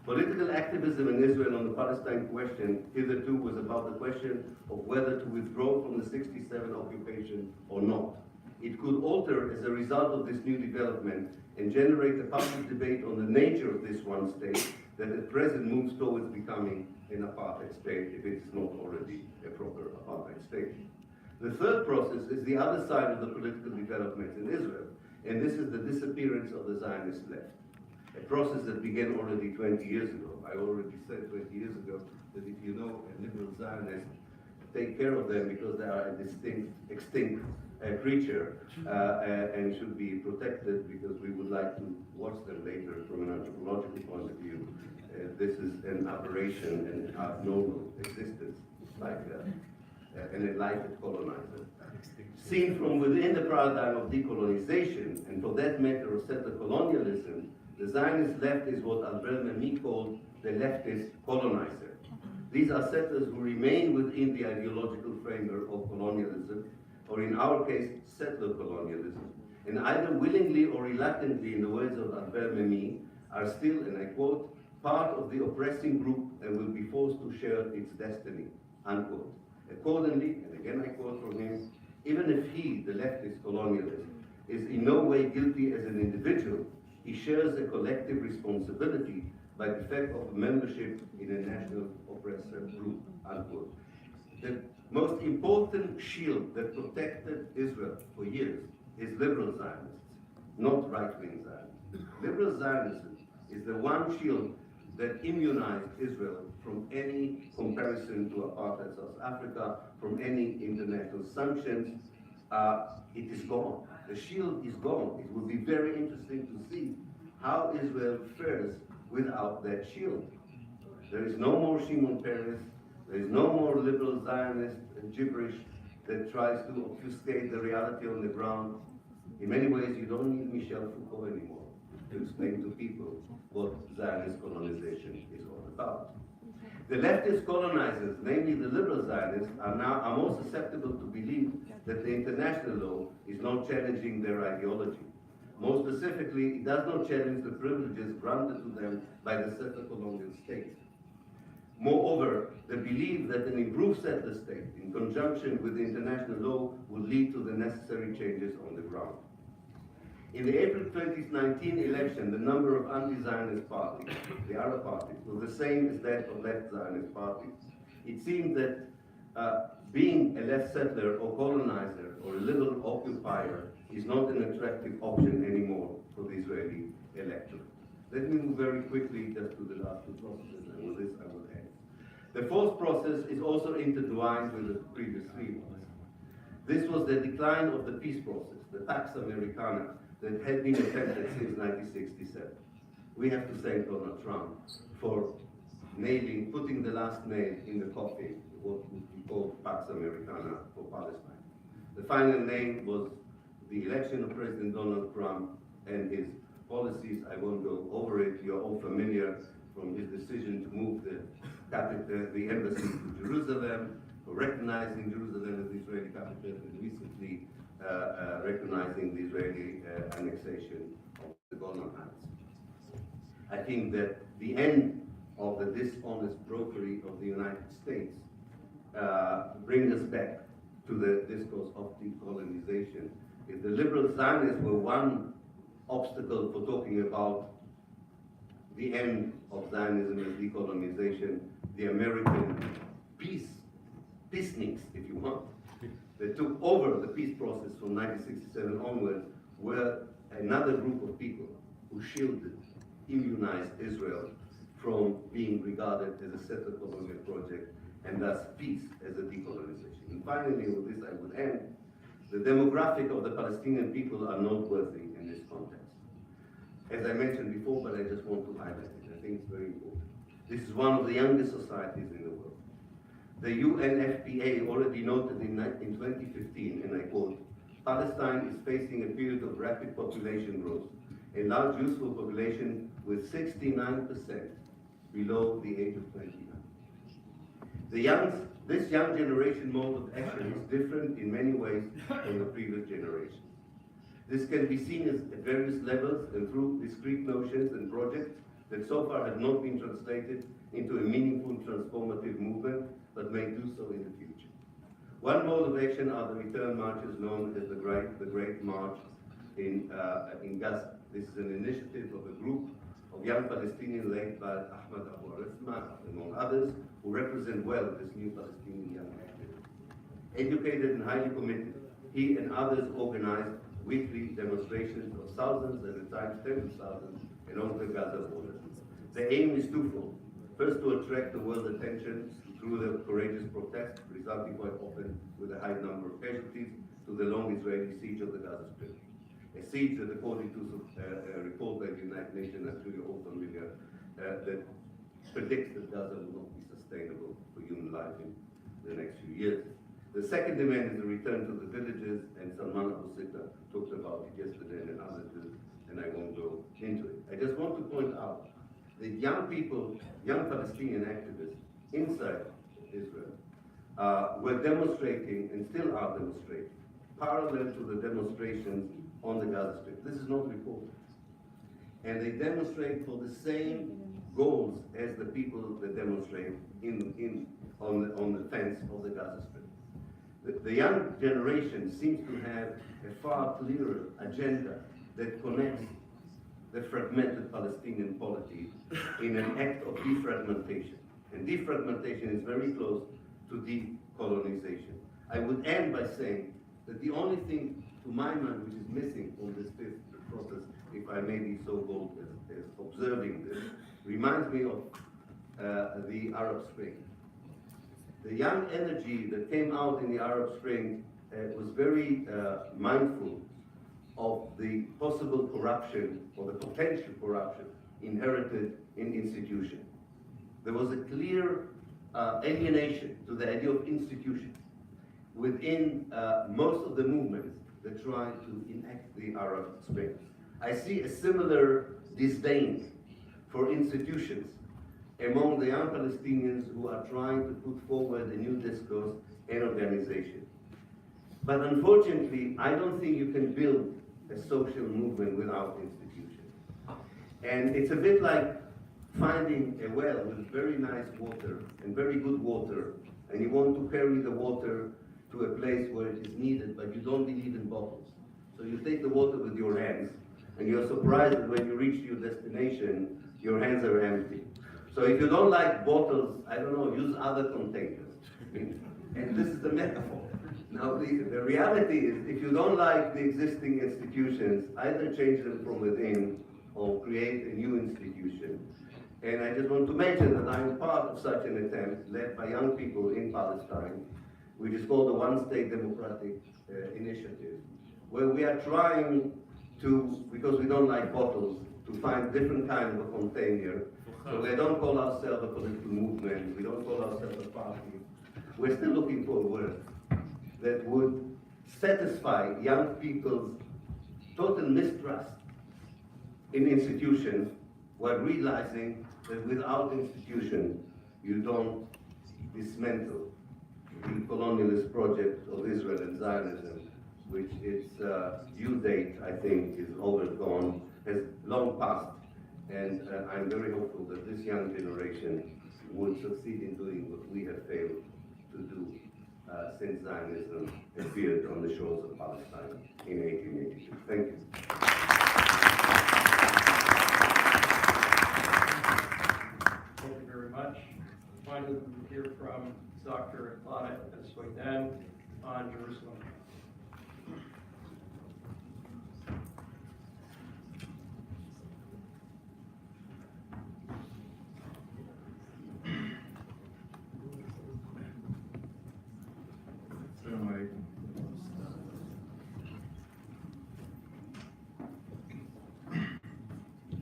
Political activism in Israel on the Palestine question hitherto was about the question of whether to withdraw from the 1967 occupation or not. It could alter as a result of this new development and generate a public debate on the nature of this one state that at present moves towards becoming an apartheid state if it's not already a proper apartheid state. The third process is the other side of the political developments in Israel, and this is the disappearance of the Zionist left. A process that began already 20 years ago. I already said 20 years ago that if you know a liberal Zionist, take care of them because they are a extinct creature and should be protected because we would like to watch them later from an anthropological point of view. This is an aberration and abnormal existence, like an enlightened colonizer. Seen from within the paradigm of decolonization, and for that matter of settler colonialism, the Zionist left is what Albert Memmi called the leftist colonizer. These are settlers who remain within the ideological framework of colonialism, or in our case, settler colonialism, and either willingly or reluctantly, in the words of Albert LME are still, and I quote, part of the oppressing group and will be forced to share its destiny, unquote. Accordingly, and again I quote from him, even if he, the leftist colonialist, is in no way guilty as an individual, he shares a collective responsibility by effect of membership in a national oppressor group, unquote. The most important shield that protected Israel for years is liberal Zionists, not right-wing Zionists. Liberal Zionism is the one shield that immunized Israel from any comparison to apartheid South Africa, from any international sanctions. It is gone. The shield is gone. It will be very interesting to see how Israel fares without that shield. There is no more Shimon Peres. There is no more liberal Zionist gibberish that tries to obfuscate the reality on the ground. In many ways, you don't need Michel Foucault anymore to explain to people what Zionist colonization is all about. The leftist colonizers, namely the liberal Zionists, are more susceptible to believe that the international law is not challenging their ideology. More specifically, it does not challenge the privileges granted to them by the settler colonial state. Moreover, the belief that an improved settler state, in conjunction with the international law, will lead to the necessary changes on the ground. In the April 2019 election, the number of anti-Zionist parties, the Arab parties, was the same as that of left Zionist parties. It seemed that being a left settler or colonizer or a liberal occupier is not an attractive option anymore for the Israeli electorate. Let me move very quickly just to the last two processes, and with this I will end. The fourth process is also intertwined with the previous three ones. This was the decline of the peace process, the Pax Americana, that had been attempted since 1967. We have to thank Donald Trump for putting the last nail in the coffin, what we call Pax Americana for Palestine. The final name was the election of President Donald Trump and his policies. I won't go over it. You're all familiar from his decision to move the embassy to Jerusalem, for recognizing Jerusalem as the Israeli capital, and recently recognizing the Israeli annexation of the Golan Heights. I think that the end of the dishonest brokery of the United States brings us back to the discourse of decolonization. If the liberal Zionists were one obstacle for talking about the end of Zionism and decolonization, the American peaceniks, if you want, that took over the peace process from 1967 onwards, were another group of people who shielded, immunized Israel from being regarded as a settler colonial project, and thus peace as a decolonization. And finally, with this I would end. The demographic of the Palestinian people are noteworthy in this context. As I mentioned before, but I just want to highlight it. I think it's very important. This is one of the youngest societies in the world. The UNFPA already noted in 2015, and I quote, Palestine is facing a period of rapid population growth, a large youthful population with 69% below the age of 29. This young generation mode of action is different in many ways from the previous generation. This can be seen at various levels and through discrete notions and projects that so far have not been translated into a meaningful transformative movement, but may do so in the future. One mode of action are the return marches known as the Great March in Gaza. This is an initiative of a group of young Palestinians led by Ahmad Abu Arisma, among others, who represent well this new Palestinian young activist. Educated and highly committed, he and others organized weekly demonstrations of thousands, and at times tens of thousands, along the Gaza border. The aim is twofold. First, to attract the world's attention through the courageous protest, resulting quite often with a high number of casualties, to the long Israeli siege of the Gaza Strip. A siege that, according to a report by the United Nations, I'm sure you're all familiar, that predicts that Gaza will not be sustainable for human life in the next few years. The second demand is the return to the villages, and Salman Abu Sita talked about it yesterday and others did, and I won't go into it. I just want to point out that young people, young Palestinian activists inside Israel were demonstrating and still are demonstrating parallel to the demonstrations on the Gaza Strip. This is not reported. and they demonstrate for the same goals as the people that demonstrate on the fence of the Gaza Strip. The young generation seems to have a far clearer agenda that connects the fragmented Palestinian polity in an act of defragmentation. And defragmentation is very close to decolonization. I would end by saying that the only thing, to my mind, which is missing from this fifth process, if I may be so bold as observing this, reminds me of the Arab Spring. The young energy that came out in the Arab Spring was very mindful of the possible corruption or the potential corruption inherited in institutions. There was a clear alienation to the idea of institutions within most of the movements that tried to enact the Arab Spring. I see a similar disdain for institutions among the young Palestinians who are trying to put forward a new discourse and organization. But unfortunately, I don't think you can build a social movement without institutions. And it's a bit like finding a well with very nice water and very good water, and you want to carry the water to a place where it is needed, but you don't believe in bottles. So you take the water with your hands, and you're surprised that when you reach your destination, your hands are empty. So if you don't like bottles, I don't know, use other containers. And this is the metaphor. Now, the reality is, if you don't like the existing institutions, either change them from within or create a new institution. And I just want to mention that I'm part of such an attempt led by young people in Palestine, which is called the One State Democratic Initiative, where we are trying to, because we don't like bottles, to find different kind of a container. So we don't call ourselves a political movement, we don't call ourselves a party. We're still looking for a word that would satisfy young people's total mistrust in institutions while realizing that without institutions, you don't dismantle the colonialist project of Israel and Zionism, which its due date, I think, is overgone, has long passed. And I'm very hopeful that this young generation would succeed in doing what we have failed to do since Zionism appeared on the shores of Palestine in 1882. Thank you. Thank you very much. Finally, we'll hear from Dr. Lana Eswaydan on Jerusalem.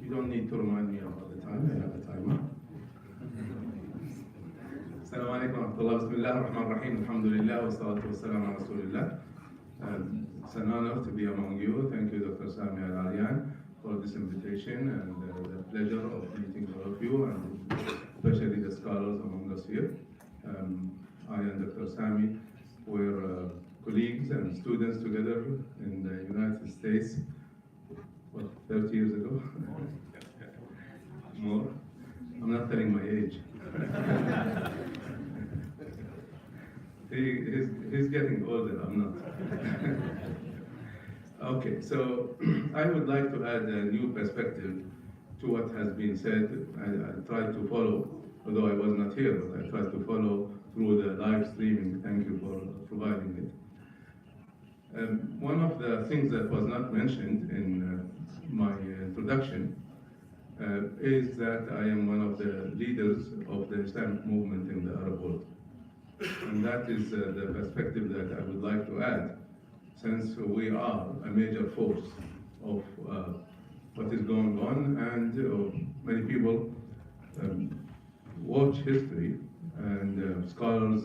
You don't need to remind me about the time, I have a timer. Assalamu alaikum wa rahmatullah. Bismillah ar-Rahman ar-Rahim. Alhamdulillah wa salatu wa salam ala Rasulillah. It's an honor to be among you. Thank you, Dr. Sami Al-Aryan, for this invitation and the pleasure of meeting all of you, and especially the scholars among us here. I and Dr. Sami were colleagues and students together in the United States, 30 years ago? More? I'm not telling my age. He's getting older, I'm not. Okay, so I would like to add a new perspective to what has been said. I tried to follow, although I was not here, but I tried to follow through the live streaming. Thank you for providing it. One of the things that was not mentioned in my introduction is that I am one of the leaders of the Islamic movement in the Arab world. And that is the perspective that I would like to add, since we are a major force of what is going on, and many people watch history, and scholars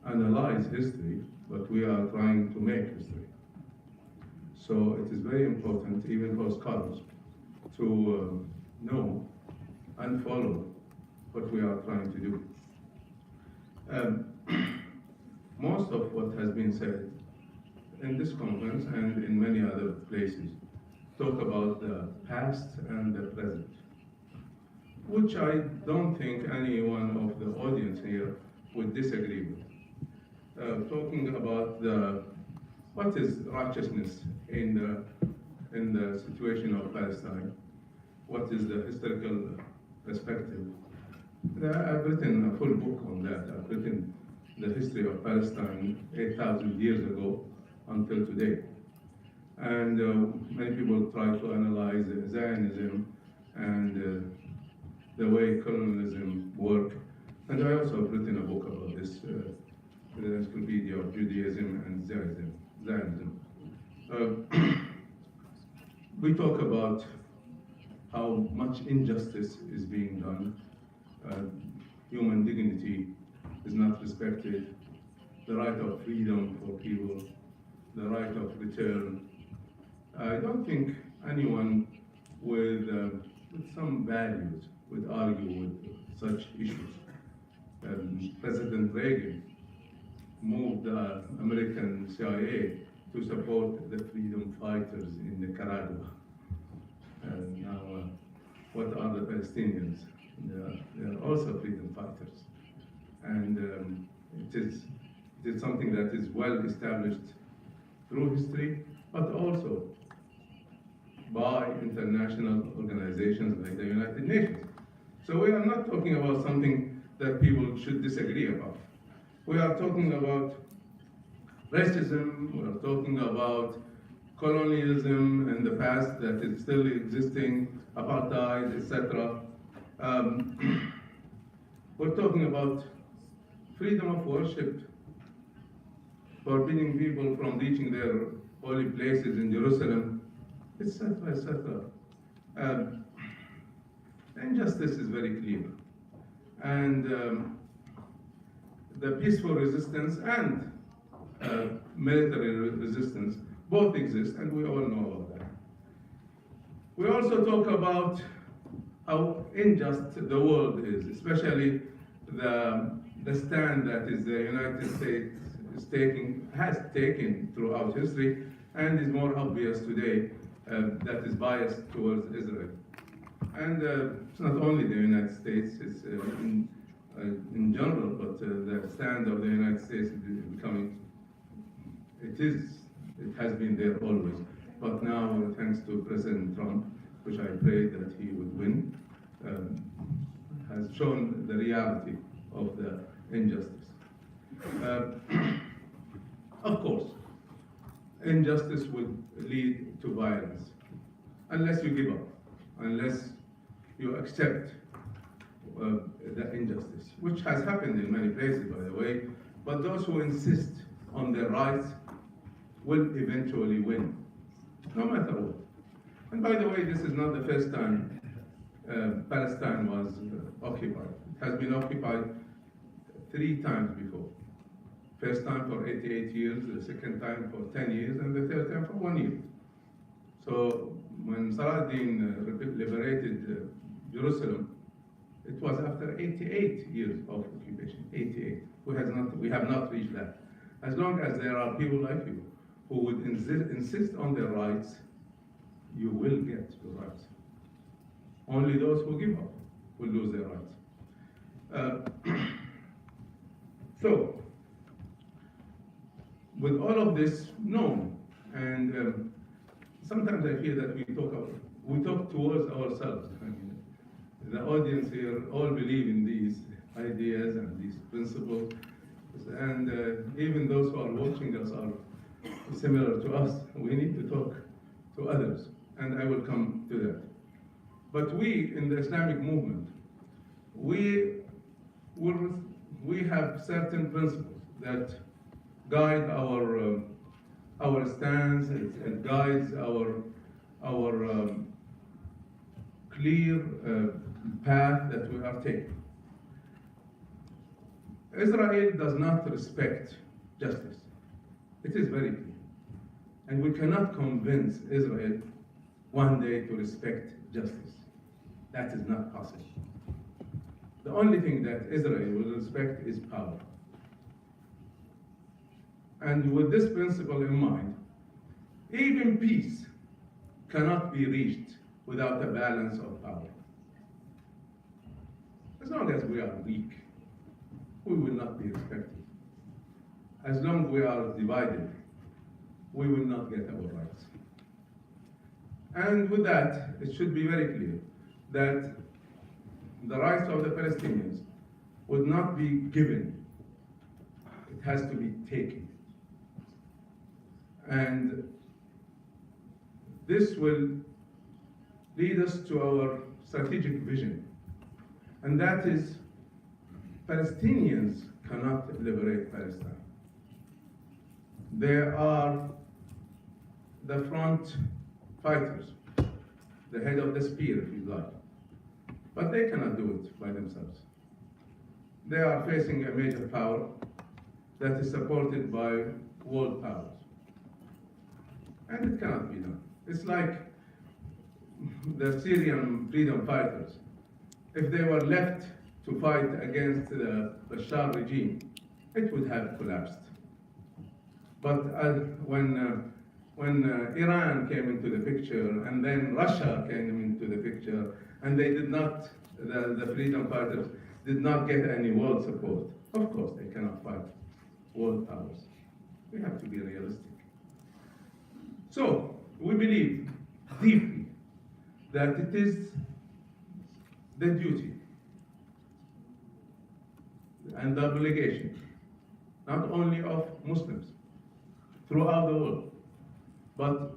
analyze history, but we are trying to make history. So it is very important, even for scholars, to know and follow what we are trying to do. Most of what has been said in this conference and in many other places talk about the past and the present, which I don't think any one of the audience here would disagree with. Talking about what is righteousness in the situation of Palestine, what is the historical perspective. I've written a full book on that. I've written the history of Palestine 8,000 years ago until today. And many people try to analyze Zionism and the way colonialism worked. And I also have written a book about this, the Encyclopedia of Judaism and Zionism. We talk about how much injustice is being done. Human dignity is not respected. The right of freedom for people, the right of return. I don't think anyone with some values would argue with such issues. President Reagan moved the American CIA to support the freedom fighters in Nicaragua. And now, what are the Palestinians? They are also freedom fighters. And it is something that is well established through history, but also by international organizations like the United Nations. So we are not talking about something that people should disagree about. We are talking about racism, we are talking about colonialism in the past that is still existing, apartheid, etc. We're talking about freedom of worship, forbidding people from reaching their holy places in Jerusalem, etc., etc. Injustice is very clear. And the peaceful resistance and military resistance both exist, and we all know about that. We also talk about how unjust the world is, especially the stand that is the United States has taken throughout history, and is more obvious today, that is biased towards Israel. And it's not only the United States, it's in general, but the stand of the United States is becoming, it has been there always. But now, thanks to President Trump, which I prayed that he would win, has shown the reality of the injustice. Of course, injustice would lead to violence, unless you give up, unless you accept the injustice, which has happened in many places, by the way, but those who insist on their rights will eventually win, no matter what. And by the way, this is not the first time Palestine was occupied. It has been occupied 3 times before. First time for 88 years, the second time for 10 years, and the third time for 1 year. So when Saladin liberated Jerusalem, it was after 88 years of occupation, 88. We have not reached that. As long as there are people like you who would insist on their rights, you will get your rights. Only those who give up will lose their rights. So, with all of this known, and sometimes I feel that we talk towards ourselves. I mean, the audience here all believe in these ideas and these principles, and even those who are watching us are similar to us. We need to talk to others, and I will come to that. But we, in the Islamic movement, we have certain principles that guide our stance. It guides our clear path that we are taking. Israel does not respect justice. It is very clear. And we cannot convince Israel one day to respect justice. That is not possible. The only thing that Israel will respect is power. And with this principle in mind, even peace cannot be reached without a balance of power. As long as we are weak, we will not be respected. As long as we are divided, we will not get our rights. And with that, it should be very clear that the rights of the Palestinians would not be given, it has to be taken. And this will lead us to our strategic vision, and that is Palestinians cannot liberate Palestine. They are the front fighters, the head of the spear, if you like. But they cannot do it by themselves. They are facing a major power that is supported by world powers. And it cannot be done. It's like the Syrian freedom fighters. If they were left to fight against the Bashar regime, it would have collapsed. But when Iran came into the picture, and then Russia came into the picture, and they did not, the freedom fighters did not get any world support, of course they cannot fight world powers. We have to be realistic. So, we believe deeply that it is the duty and the obligation, not only of Muslims throughout the world, but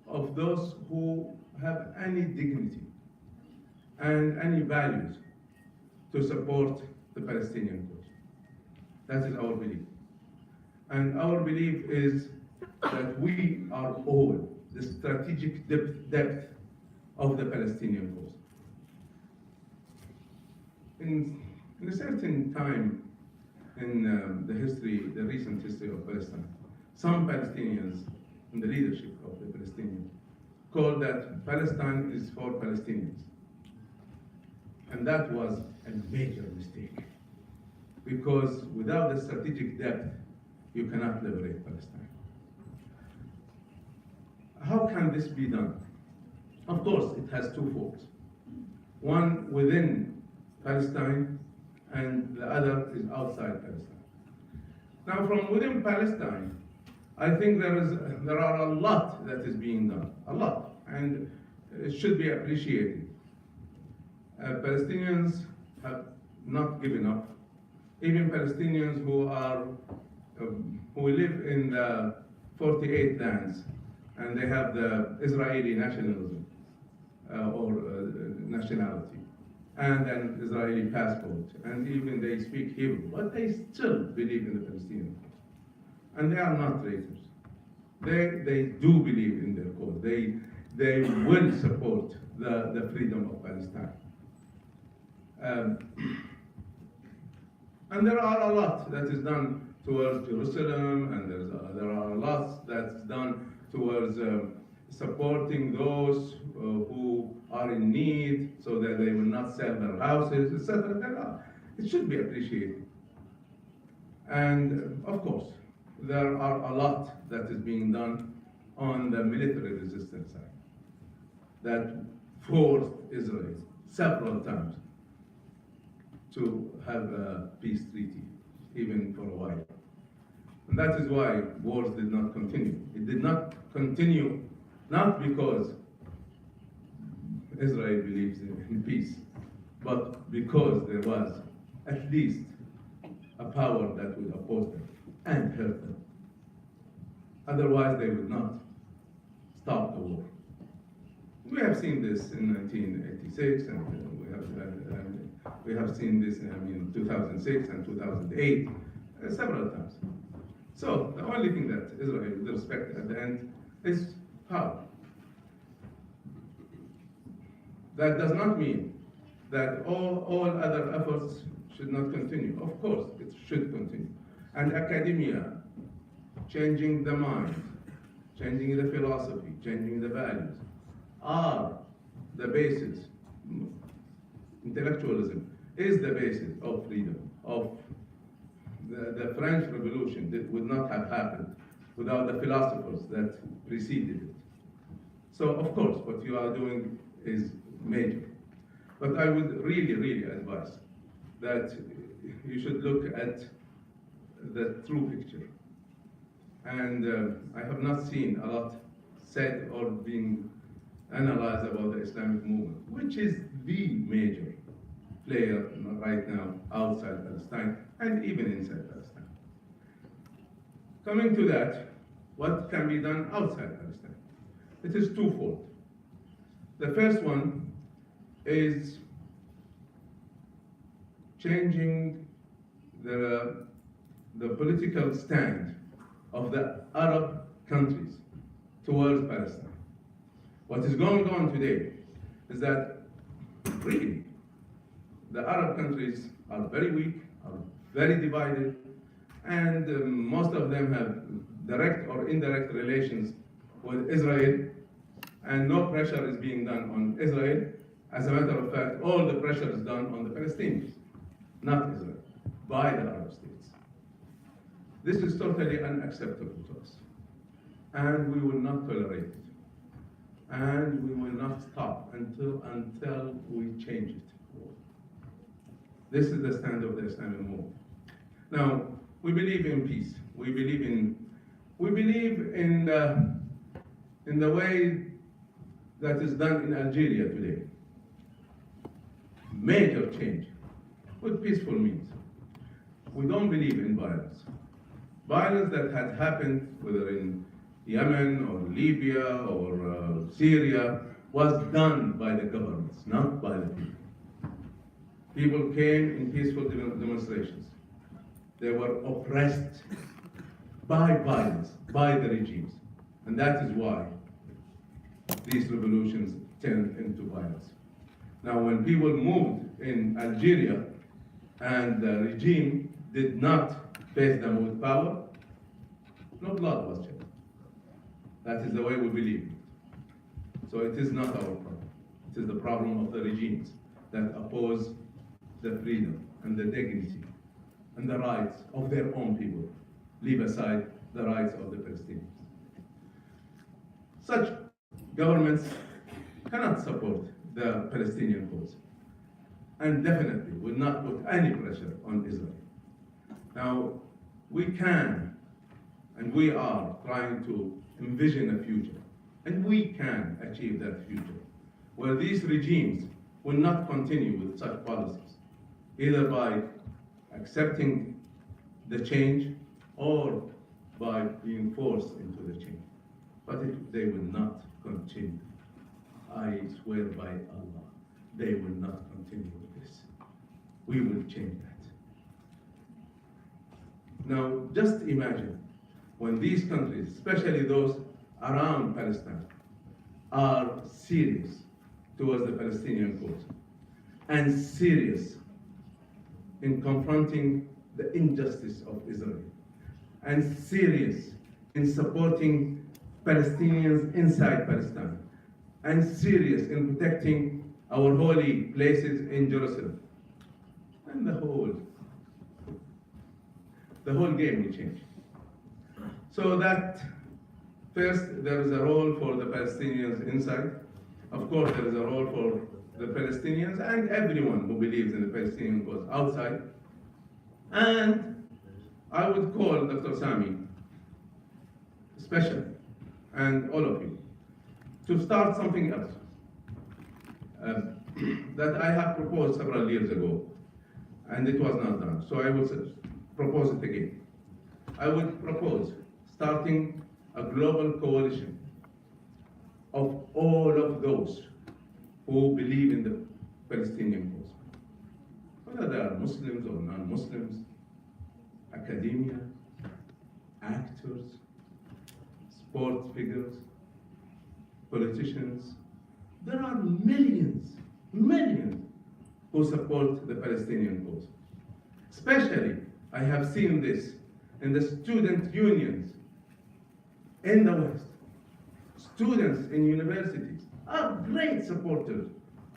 of those who have any dignity and any values to support the Palestinian cause. That is our belief. And our belief is that we are all the strategic depth of the Palestinian cause. In a certain time in the recent history of Palestine, some Palestinians in the leadership of the Palestinians called that Palestine is for Palestinians. And that was a major mistake, because without the strategic depth, you cannot liberate Palestine. How can this be done? Of course, it has two folds. One within Palestine, and the other is outside Palestine. Now, from within Palestine, I think there are a lot that is being done, a lot, and it should be appreciated. Palestinians have not given up. Even Palestinians who live in the 48 lands, and they have the Israeli nationalism or nationality, and an Israeli passport, and even they speak Hebrew, but they still believe in the Palestinian cause. And they are not traitors. They do believe in their cause. They will support the freedom of Palestine. And there are a lot that is done towards Jerusalem, and there are a lot that's done towards supporting those who are in need, so that they will not sell their houses, etc. It should be appreciated. And of course, there are a lot that is being done on the military resistance side that forced Israel several times to have a peace treaty, even for a while. And that is why wars did not continue. It did not continue, not because Israel believes in peace, but because there was at least a power that would oppose them and hurt them. Otherwise, they would not stop the war. We have seen this in 1986, and we have seen this in 2006 and 2008 several times. So the only thing that Israel would respect at the end is power. That does not mean that all other efforts should not continue. Of course, it should continue. And academia, changing the mind, changing the philosophy, changing the values, are the basis. Intellectualism is the basis of freedom, of the French Revolution that would not have happened without the philosophers that preceded it. So of course, what you are doing is major. But I would really, really advise that you should look at the true picture. And I have not seen a lot said or being analyzed about the Islamic movement, which is the major player right now outside Palestine and even inside Palestine. Coming to that, what can be done outside Palestine? It is twofold. The first one is changing the political stand of the Arab countries towards Palestine. What is going on today is that really the Arab countries are very weak, are very divided, and most of them have direct or indirect relations with Israel, and no pressure is being done on Israel. As a matter of fact, all the pressure is done on the Palestinians, not Israel, by the Arab states. This is totally unacceptable to us, and we will not tolerate it. And we will not stop until we change it. This is the stand of the Islamic movement. Now, we believe in peace. We believe in the way that is done in Algeria today. Major change with peaceful means. We don't believe in violence. Violence that had happened, whether in Yemen or Libya or Syria, was done by the governments, not by the people. People came in peaceful demonstrations. They were oppressed by violence, by the regimes. And that is why these revolutions turned into violence. Now, when people moved in Algeria and the regime did not face them with power, no blood was shed. That is the way we believe. So it is not our problem. It is the problem of the regimes that oppose the freedom and the dignity and the rights of their own people, leave aside the rights of the Palestinians. Such governments cannot support the Palestinian cause and definitely will not put any pressure on Israel. Now, we can and we are trying to envision a future, and we can achieve that future, where these regimes will not continue with such policies, either by accepting the change or by being forced into the change. But they will not continue. I swear by Allah, they will not continue with this. We will change that. Now, just imagine when these countries, especially those around Palestine, are serious towards the Palestinian cause and serious in confronting the injustice of Israel and serious in supporting Palestinians inside Palestine and serious in protecting our holy places in Jerusalem. And the whole game will change. So that first, there is a role for the Palestinians inside. Of course, there is a role for the Palestinians and everyone who believes in the Palestinian cause outside. And I would call Dr. Sami, especially, and all of you, to start something else that I have proposed several years ago, and it was not done. So I would propose it again. I would propose starting a global coalition of all of those who believe in the Palestinian cause, whether they are Muslims or non-Muslims, academia, actors, sports figures, politicians. There are millions who support the Palestinian cause. Especially, I have seen this in the student unions in the West. Students in universities are great supporters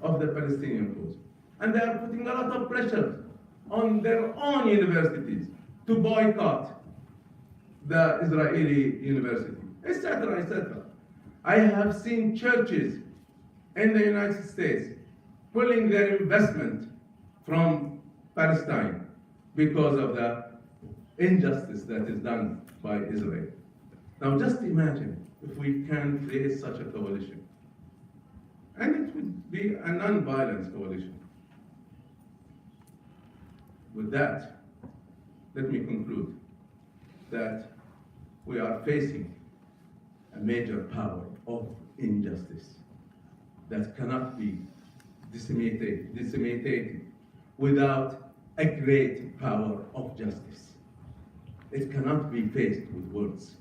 of the Palestinian cause. And they are putting a lot of pressure on their own universities to boycott the Israeli university, etc., etc. I have seen churches in the United States pulling their investment from Palestine because of the injustice that is done by Israel. Now just imagine if we can create such a coalition. And it would be a non-violent coalition. With that, let me conclude that we are facing a major power of injustice that cannot be disseminated without a great power of justice. It cannot be faced with words.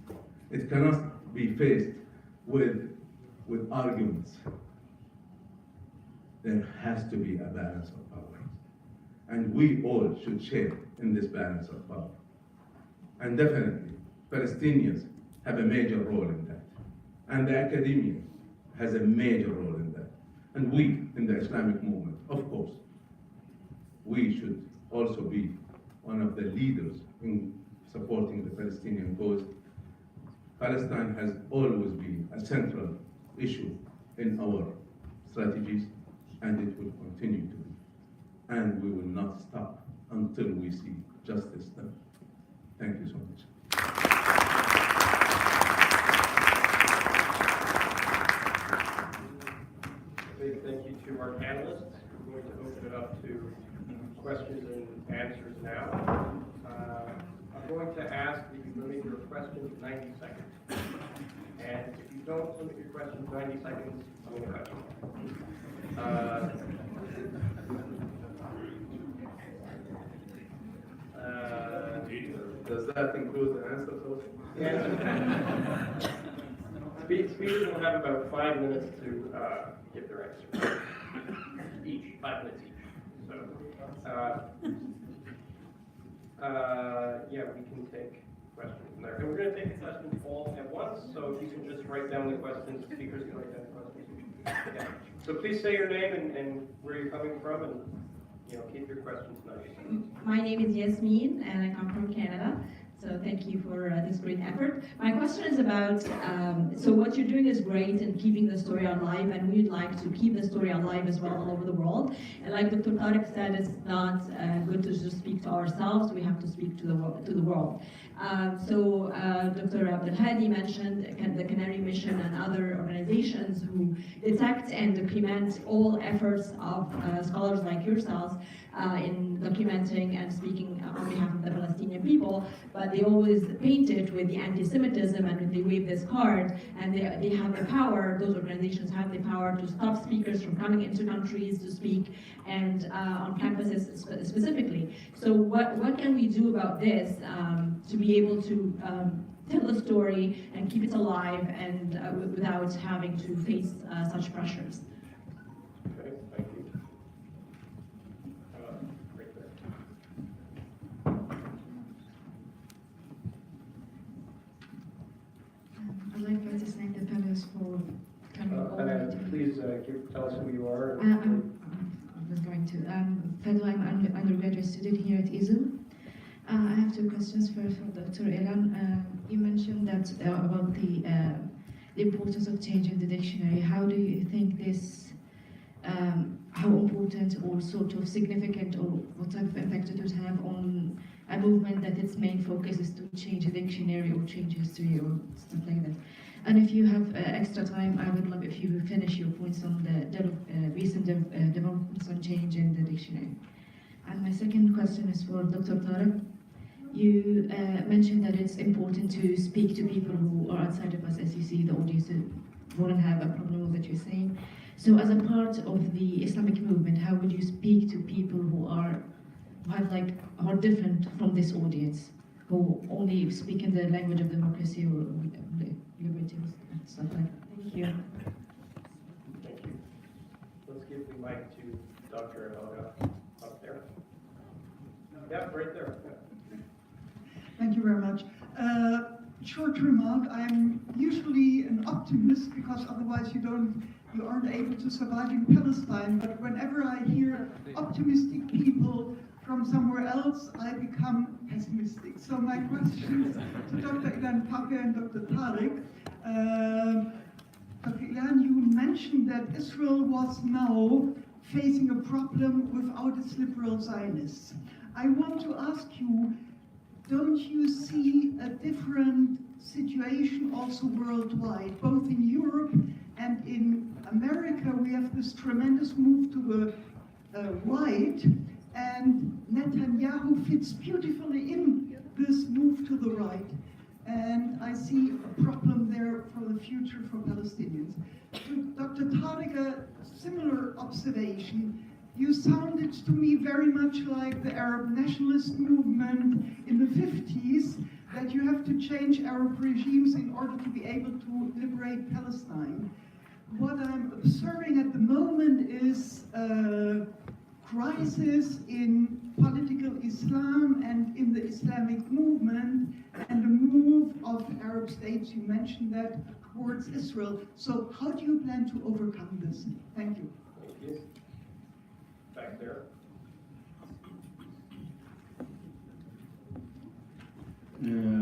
It cannot be faced with arguments. There has to be a balance of power. And we all should share in this balance of power. And definitely, Palestinians have a major role in that. And the academia has a major role in that. And we, in the Islamic movement, of course, we should also be one of the leaders in supporting the Palestinian cause. Palestine has always been a central issue in our strategies, and it will continue to be. And we will not stop until we see justice done. Thank you so much. Big thank you to our panelists. We're going to open it up to questions and answers now. I'm going to ask that you limit your question to 90 seconds. And if you don't limit your question to 90 seconds, I'm going to cut you. Does that include the answer also? Yeah. Speakers will have about 5 minutes to give their answer. Each, 5 minutes each. So, yeah, we can take questions from there. And we're going to take the questions all at once, so if you can just write down the questions, speakers can write down the questions. Yeah. So please say your name and where you're coming from, and keep your questions nice. My name is Yasmin, and I come from Canada. So thank you for this great effort. My question is about, so what you're doing is great in keeping the story alive, and we'd like to keep the story alive as well all over the world. And like Dr. Tariq said, it's not good to just speak to ourselves, we have to speak to the world. So Dr. Abdel Hadi mentioned the Canary Mission and other organizations who detect and document all efforts of scholars like yourselves in documenting and speaking on behalf of the Palestinian people, but they always paint it with the anti-Semitism, and they wave this card, and they have the power, those organizations have the power to stop speakers from coming into countries to speak, and on campuses specifically. So what can we do about this to be able to tell the story and keep it alive and without having to face such pressures? Okay, thank you. Right there. I'd like to thank the panelists for coming all the way to... Please tell us who you are. I was going to. Fedwa, I'm an undergraduate student here at ISU. I have two questions. First for Dr. Elan. You mentioned that about the importance of changing the dictionary. How do you think this, how important or sort of significant, or what type of effect it would have on a movement that its main focus is to change a dictionary or change history or stuff like that? And if you have extra time, I would love if you would finish your points on the recent developments on change in the dictionary. And my second question is for Dr. Tariq. You mentioned that it's important to speak to people who are outside of us, as you see the audience won't have a problem with what you're saying. So as a part of the Islamic movement, how would you speak to people who are different from this audience, who only speak in the language of democracy or liberty and stuff like that? Thank you. Thank you. Let's give the mic to Dr. Elga up there. Yeah, right there. Yeah. Thank you very much. Short remark, I'm usually an optimist because otherwise you aren't able to survive in Palestine. But whenever I hear optimistic people from somewhere else, I become pessimistic. So my question to Dr. Ilan Pape and Dr. Tariq, Dr. Ilan, you mentioned that Israel was now facing a problem without its liberal Zionists. I want to ask you, don't you see a different situation also worldwide, both in Europe and in America? We have this tremendous move to the right, and Netanyahu fits beautifully in this move to the right. And I see a problem there for the future for Palestinians. To Dr. Tariq, a similar observation. You sounded to me very much like the Arab nationalist movement in the 50s, that you have to change Arab regimes in order to be able to liberate Palestine. What I'm observing at the moment is a crisis in political Islam and in the Islamic movement, and the move of Arab states, you mentioned that, towards Israel. So how do you plan to overcome this? Thank you. Thank you. Back there.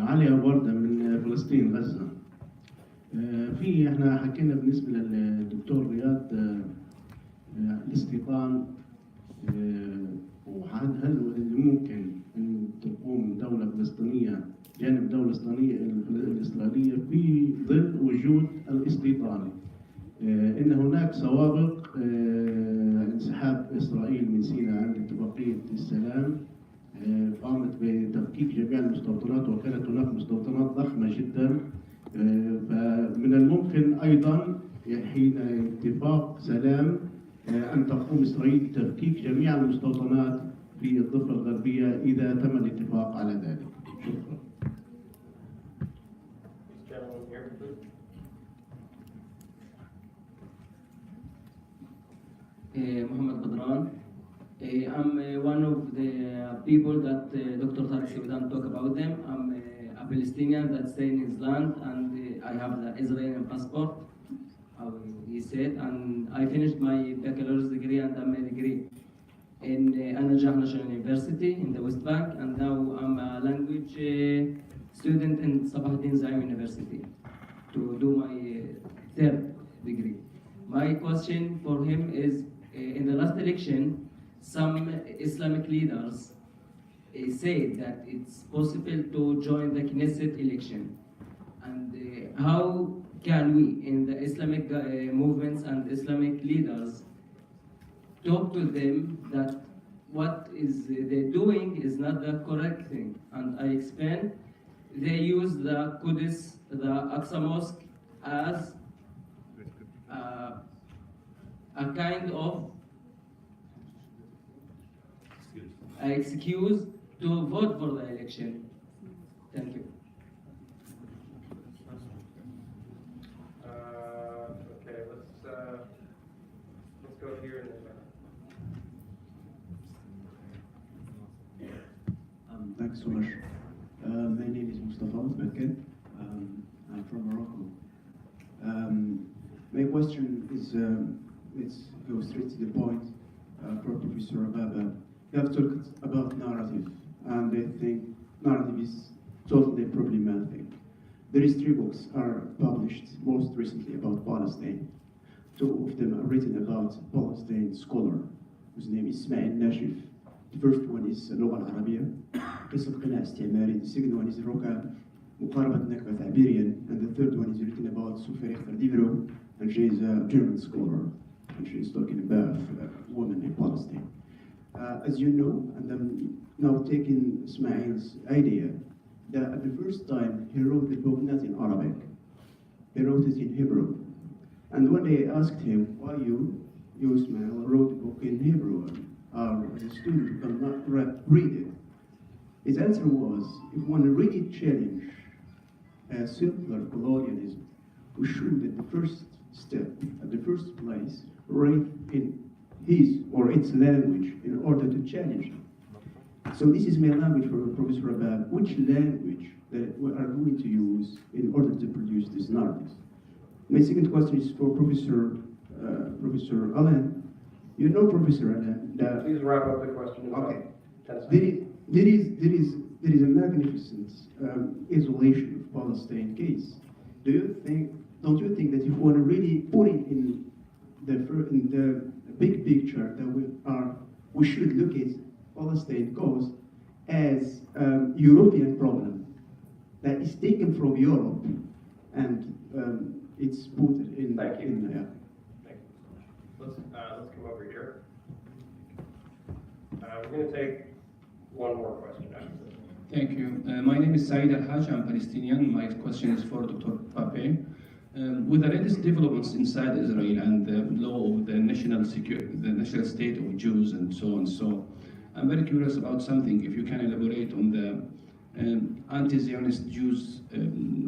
علي وردة من فلسطين غزة. احنا حكينا بالنسبة للدكتور رياض الاستيطان، وهل اللي ممكن ان تقوم دولة فلسطينية جانب دولة الإسرائيلية في ظل وجود الاستيطان. إن هناك سوابق انسحاب إسرائيل من سيناء عند اتفاقية السلام، قامت بتفكيك جميع المستوطنات، وكانت هناك مستوطنات ضخمة جدا. فمن الممكن أيضا حين اتفاق سلام أن تقوم إسرائيل بتفكيك جميع المستوطنات في الضفة الغربية إذا تم الاتفاق على ذلك. شكرا. Muhammad Badran. I'm one of the people that Dr. Tariq Sividan talk about them. I'm a Palestinian that stay in his land, and I have the Israeli passport, he said, and I finished my baccalaureate degree and MA degree in An-Najah National University in the West Bank, and now I'm a language student in Sabahattin Zion University to do my third degree. My question for him is, in the last election, some Islamic leaders said that it's possible to join the Knesset election. And how can we, in the Islamic movements and Islamic leaders, talk to them that what is they're doing is not the correct thing? And I explained, they use the Qudus, the Aqsa Mosque, as a kind of excuse to vote for the election. Thank you. Okay, let's go here and then. Thanks so much. My name is Mustafa Uzbekir. I'm from Morocco. My question is, let's go straight to the point for Professor Ababa. You have talked about narrative, and I think narrative is totally problematic. There is 3 books are published most recently about Palestine. 2 of them are written about Palestine scholar, whose name is Ismail Nashif. The first one is اللغة العربية قصة قناع استعماري. The second one is ركع مقاربة النكبة تعبيريا. And the third one is written about Sophie Richter-Divro, and she is a German scholar, and she is talking about women in Palestine. As you know, and I'm now taking Ismail's idea, that at the first time he wrote the book not in Arabic, he wrote it in Hebrew. And when they asked him, why you Ismail, wrote the book in Hebrew, as a student who cannot read it, his answer was, if one really challenged secular colonialism, we should at the first step, at the first place, write in his or its language in order to challenge it. So this is my language for Professor Abab. Which language that we are going to use in order to produce these narratives? My second question is for Professor Alain. You know, Professor Alain, that Please wrap up the question. In okay. 10 seconds. There is a magnificent isolation of Palestine case. Do you think don't you think that if we want to really put it in the big picture, that we should look at Palestine cause as a European problem that is taken from Europe and it's put in. Thank you. In, Thank you. Let's come over here. We're going to take one more question after this. Thank you. My name is Saeed Al-Haj. I'm Palestinian. My question is for Dr. Pape. With the latest developments inside Israel and the law of the national state of Jews and so on, so I'm very curious about something. If you can elaborate on the anti-Zionist Jews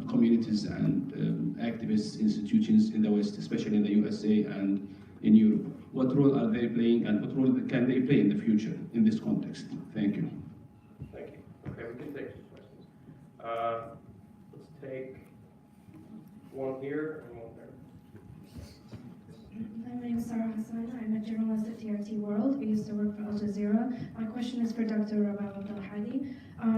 communities and activist institutions in the West, especially in the USA and in Europe. What role are they playing, and what role can they play in the future in this context? Thank you. Thank you. Okay, we can take some questions. Let's take one here and one there. My name is Sarah Hassan. I'm a journalist at TRT World. We used to work for Al Jazeera. My question is for Dr. Rabab Abdel-Hadi.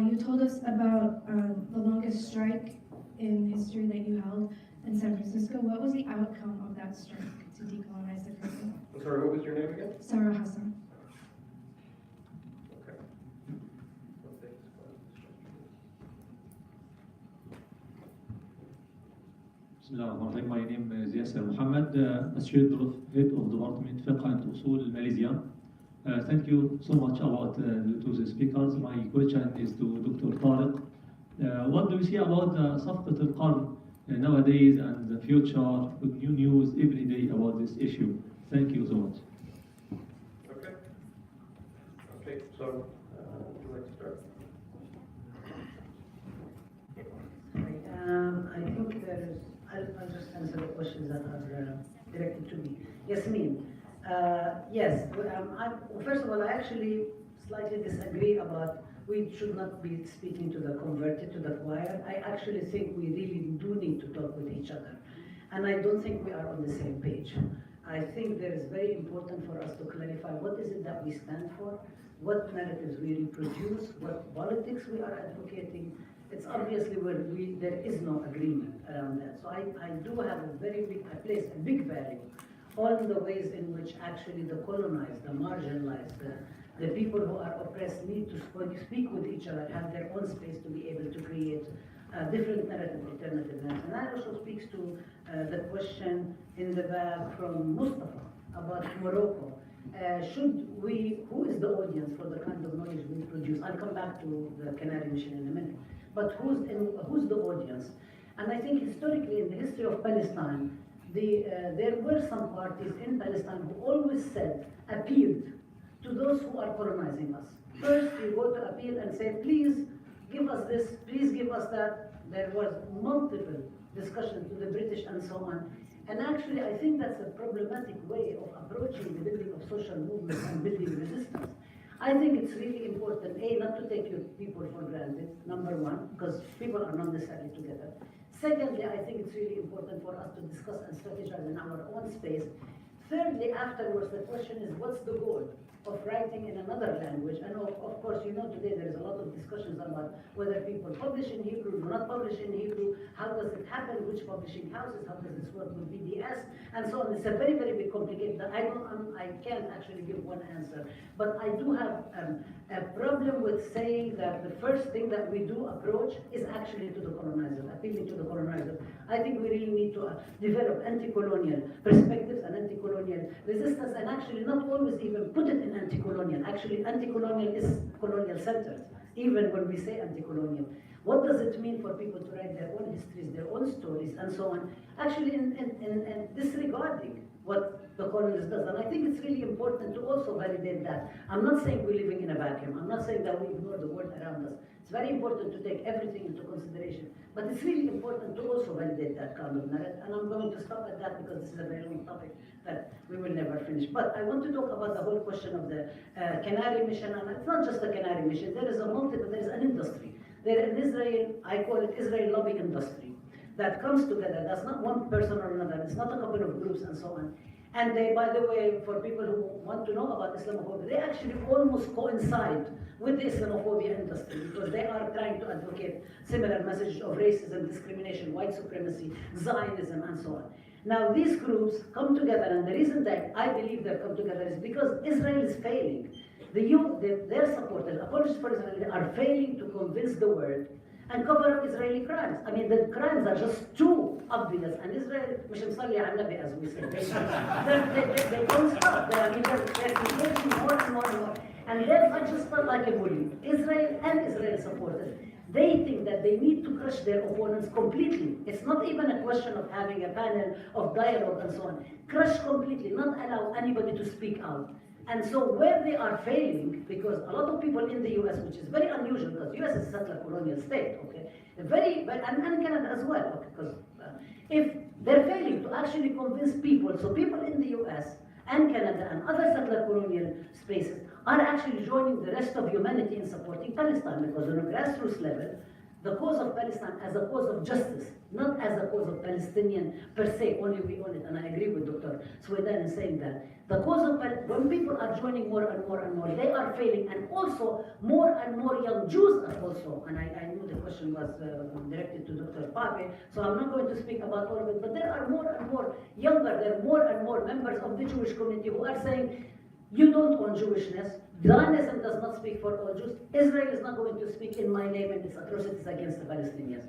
You told us about the longest strike in history that you held in San Francisco. What was the outcome of that strike to decolonize the country? I'm sorry, what was your name again? Sarah Hassan. Okay. Let's take this question. Bismillah. My name is Yasser Mohammed, Associate Head of Department Fiqh and Usul Malaysia. Thank you so much to the speakers. My question is to Dr. Tariq. What do you see about صفقة القرن nowadays and the future with new news every day about this issue? Thank you so much. Okay. Okay, so would you like to start? I think I'll just answer the questions that are directed to me. Yasmin, yes, first of all, I actually slightly disagree about we should not be speaking to the converted, to the choir. I actually think we really do need to talk with each other. And I don't think we are on the same page. I think that is very important for us to clarify what is it that we stand for, what narratives we reproduce, what politics we are advocating. It's obviously where there is no agreement around that. So I do have I place a big value on the ways in which actually the colonized, the marginalized, the people who are oppressed need to speak with each other, have their own space to be able to create different narrative, alternative narratives. And that also speaks to the question in the back from Mustafa about Morocco. Who is the audience for the kind of knowledge we produce? I'll come back to the Canary Mission in a minute. But who's the audience? And I think historically in the history of Palestine, there were some parties in Palestine who always appealed to those who are colonizing us. First, you go to appeal and say, please give us this, please give us that. There was multiple discussions to the British and so on. And actually, I think that's a problematic way of approaching the building of social movements and building resistance. I think it's really important, not to take your people for granted, number one, because people are not necessarily together. Secondly, I think it's really important for us to discuss and strategize in our own space. Thirdly, afterwards, the question is, what's the goal of writing in another language? And of course, today there is a lot of discussions about whether people publish in Hebrew, do not publish in Hebrew, how does it happen, which publishing houses, how does this work with BDS, and so on. It's a very, very big complicated. I can't actually give one answer, but I do have a problem with saying that the first thing that we do approach is actually to the colonizer, appealing to the colonizer. I think we really need to develop anti-colonial perspectives and anti-colonial resistance, and actually not always even put it in anti-colonial. Actually, anti-colonial is colonial-centered, even when we say anti-colonial. What does it mean for people to write their own histories, their own stories, and so on? Actually, in disregarding what the colonialist does. And I think it's really important to also validate that. I'm not saying we're living in a vacuum. I'm not saying that we ignore the world around us. It's very important to take everything into consideration. But it's really important to also validate that kind of narrative. And I'm going to stop at that because this is a very long topic that we will never finish. But I want to talk about the whole question of the Canary Mission. And it's not just the Canary Mission. There is an industry. There in Israel, I call it Israel lobby industry, that comes together. That's not one person or another. It's not a couple of groups and so on. And they, by the way, for people who want to know about Islamophobia, they actually almost coincide with the Islamophobia industry because they are trying to advocate similar messages of racism, discrimination, white supremacy, Zionism, and so on. Now, these groups come together, and the reason that I believe they come together is because Israel is failing. Their supporters, apologists for Israel, are failing to convince the world and cover up Israeli crimes. I mean, the crimes are just too obvious, and Israel, مش مصلي على النبي, as we say. They don't stop. They're engaging more and more and more. And they're not just not like a bully. Israel and Israel supporters, they think that they need to crush their opponents completely. It's not even a question of having a panel of dialogue and so on. Crush completely, not allow anybody to speak out. And so where they are failing, because a lot of people in the US, which is very unusual, because the US is a settler colonial state, okay, and Canada as well, okay, because if they're failing to actually convince people, so people in the US and Canada and other settler colonial spaces are actually joining the rest of humanity in supporting Palestine, because on a grassroots level, the cause of Palestine as a cause of justice, not as a cause of Palestinian per se, only we own it, and I agree with Dr. Sweden in saying that. The cause of, when people are joining more and more and more, they are failing, and also more and more young Jews are also, and I knew the question was directed to Dr. Pape, so I'm not going to speak about all of it, but there are more and more younger, there are more and more members of the Jewish community who are saying, you don't own Jewishness. Zionism does not speak for all Jews. Israel is not going to speak in my name and its atrocities against the Palestinians.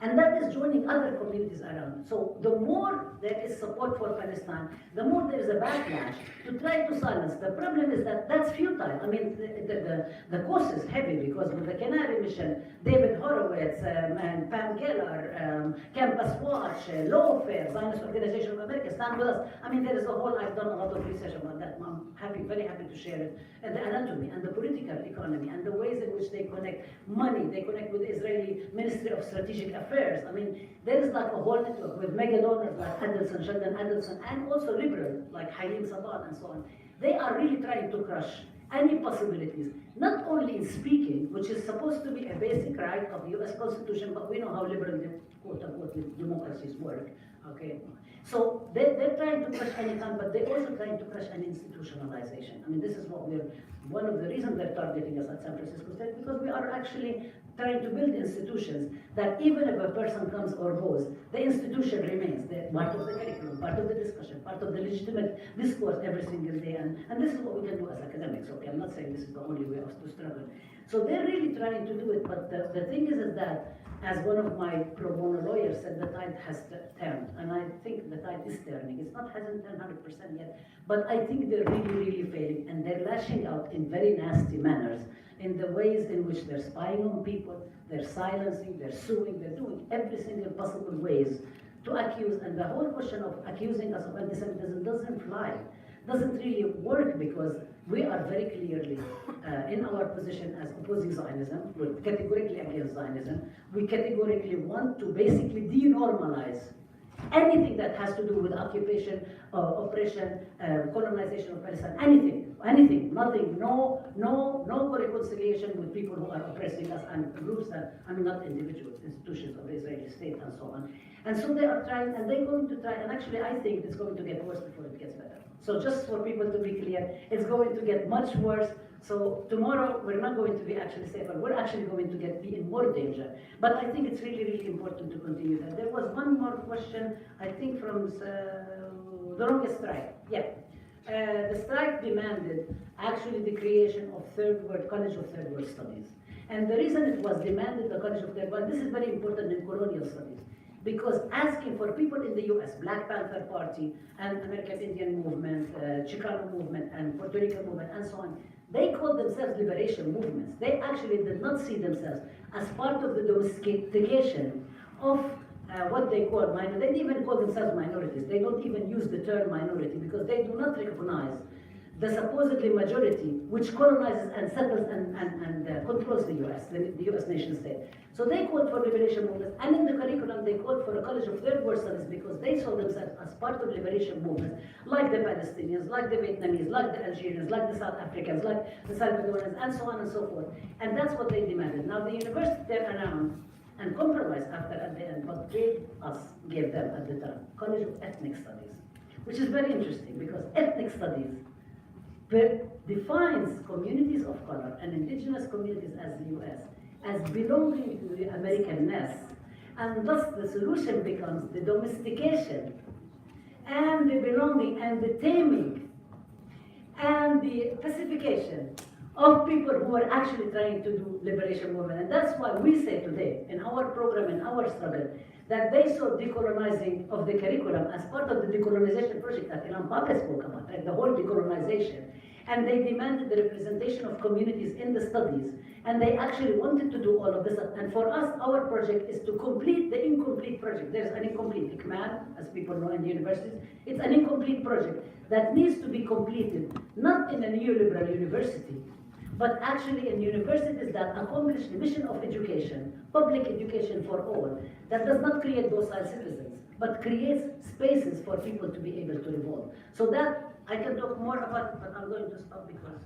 And that is joining other communities around. So the more there is support for Palestine, the more there is a backlash to try to silence. The problem is that that's futile. I mean, the cost is heavy because with the Canary Mission, David Horowitz, and Pam Keller, Campus Watch, Lawfare, Zionist Organization of America, Stand With Us. I mean, there is a whole, I've done a lot of research about that. I'm very happy to share it. And the anatomy and the political economy and the ways in which they connect money, they connect with the Israeli Ministry of Strategic Affairs. I mean, there is like a whole network with mega donors like Adelson, Sheldon Adelson, and also liberal like Halim Saban and so on. They are really trying to crush any possibilities, not only in speaking, which is supposed to be a basic right of the US Constitution, but we know how liberal, quote-unquote, democracies work, okay? So they're trying to crush any kind, but they're also trying to crush any institutionalization. I mean, this is what one of the reasons they're targeting us at San Francisco State, because we are actually trying to build institutions that even if a person comes or goes, the institution remains. They're part of the curriculum, part of the discussion, part of the legitimate discourse every single day. And this is what we can do as academics, okay? I'm not saying this is the only way to struggle. So they're really trying to do it, but the thing is that, as one of my pro bono lawyers said, the tide has turned, and I think the tide is turning. It hasn't turned 100% yet, but I think they're really failing, and they're lashing out in very nasty manners in the ways in which they're spying on people, they're silencing, they're suing, they're doing every single possible ways to accuse, and the whole question of accusing us of anti-Semitism doesn't fly, doesn't really work, because we are very clearly in our position as opposing Zionism. We're categorically against Zionism. We categorically want to basically denormalize anything that has to do with occupation, oppression, colonization of Palestine, anything, nothing, no reconciliation with people who are oppressing us and groups that, I mean, not individuals, institutions of the Israeli state and so on. And so they are trying, and they're going to try, and actually I think it's going to get worse before it gets better. So just for people to be clear, it's going to get much worse. So tomorrow we're not going to be actually safer. We're actually going to be in more danger. But I think it's really important to continue that. There was one more question, I think from the longest strike. Yeah. The strike demanded actually the creation of College of Third World Studies. And the reason it was demanded the College of Third World, this is very important in colonial studies, because asking for people in the US, Black Panther Party and American Indian Movement, Chicano Movement and Puerto Rican Movement and so on, they called themselves liberation movements. They actually did not see themselves as part of the domestication of what they call minorities. They didn't even call themselves minorities. They don't even use the term minority because they do not recognize the supposedly majority which colonizes and settles and controls the US, the US nation state. So they called for liberation movements, and in the curriculum they called for a College of Third World Studies because they saw themselves as part of liberation movements, like the Palestinians, like the Vietnamese, like the Algerians, like the South Africans, like the Salvadorans, and so on and so forth. And that's what they demanded. Now the university then announced and compromised at the end, but gave them at the time College of Ethnic Studies, which is very interesting because ethnic studies defines communities of color and indigenous communities as the US as belonging to the Americanness, and thus the solution becomes the domestication and the belonging and the taming and the pacification of people who are actually trying to do liberation movement. And that's why we say today in our program, in our struggle, that they saw decolonizing of the curriculum as part of the decolonization project that Ilan Pape spoke about, right? The whole decolonization. And they demanded the representation of communities in the studies. And they actually wanted to do all of this. And for us, our project is to complete the incomplete project. There's an incomplete ICMAN, as people know in universities. It's an incomplete project that needs to be completed, not in a neoliberal university, but actually in universities that accomplish the mission of education, public education for all, that does not create docile citizens, but creates spaces for people to be able to revolt. So that, I can talk more about it, but I'm going to stop because...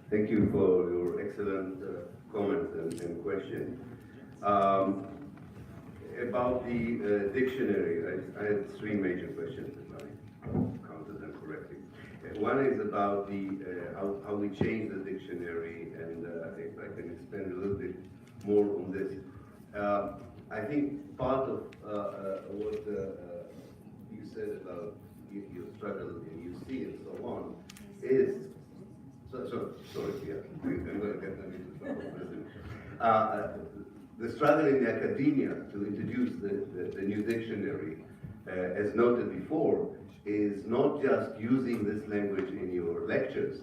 Thank you for your excellent comments and question. About the dictionary, I had three major questions, if I counted them correctly. One is about the how we change the dictionary, and if I can expand a little bit more on this. I think part of what you said about your struggle in UC and so on is, sorry, yeah, I'm going to get them into trouble. The struggle in the academia to introduce the new dictionary, as noted before, is not just using this language in your lectures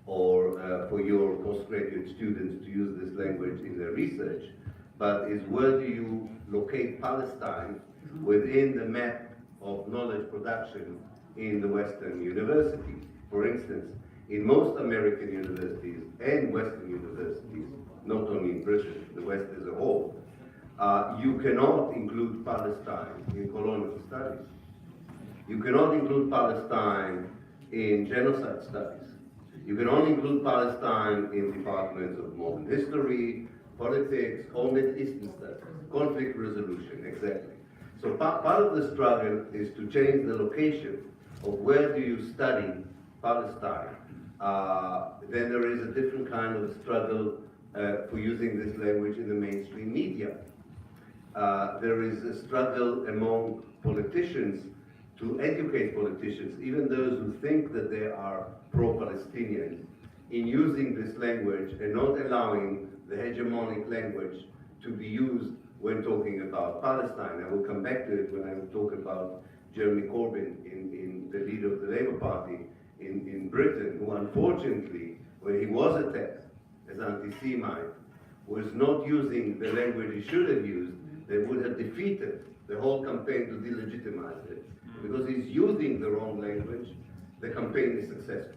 or for your postgraduate students to use this language in their research, but is where do you locate Palestine within the map of knowledge production in the Western universities. For instance, in most American universities and Western universities, not only in Britain, the West as a whole, you cannot include Palestine in colonial studies. You cannot include Palestine in genocide studies. You can only include Palestine in departments of modern history, politics, or Middle Eastern studies, conflict resolution, exactly. So part of the struggle is to change the location of where do you study Palestine. Then there is a different kind of struggle for using this language in the mainstream media. There is a struggle among politicians to educate politicians, even those who think that they are pro-Palestinian, in using this language and not allowing the hegemonic language to be used when talking about Palestine. I will come back to it when I will talk about Jeremy Corbyn, in the leader of the Labour Party in Britain, who unfortunately, when he was attacked as anti-Semite, was not using the language he should have used. They would have defeated the whole campaign to delegitimize it. Because he's using the wrong language, the campaign is successful.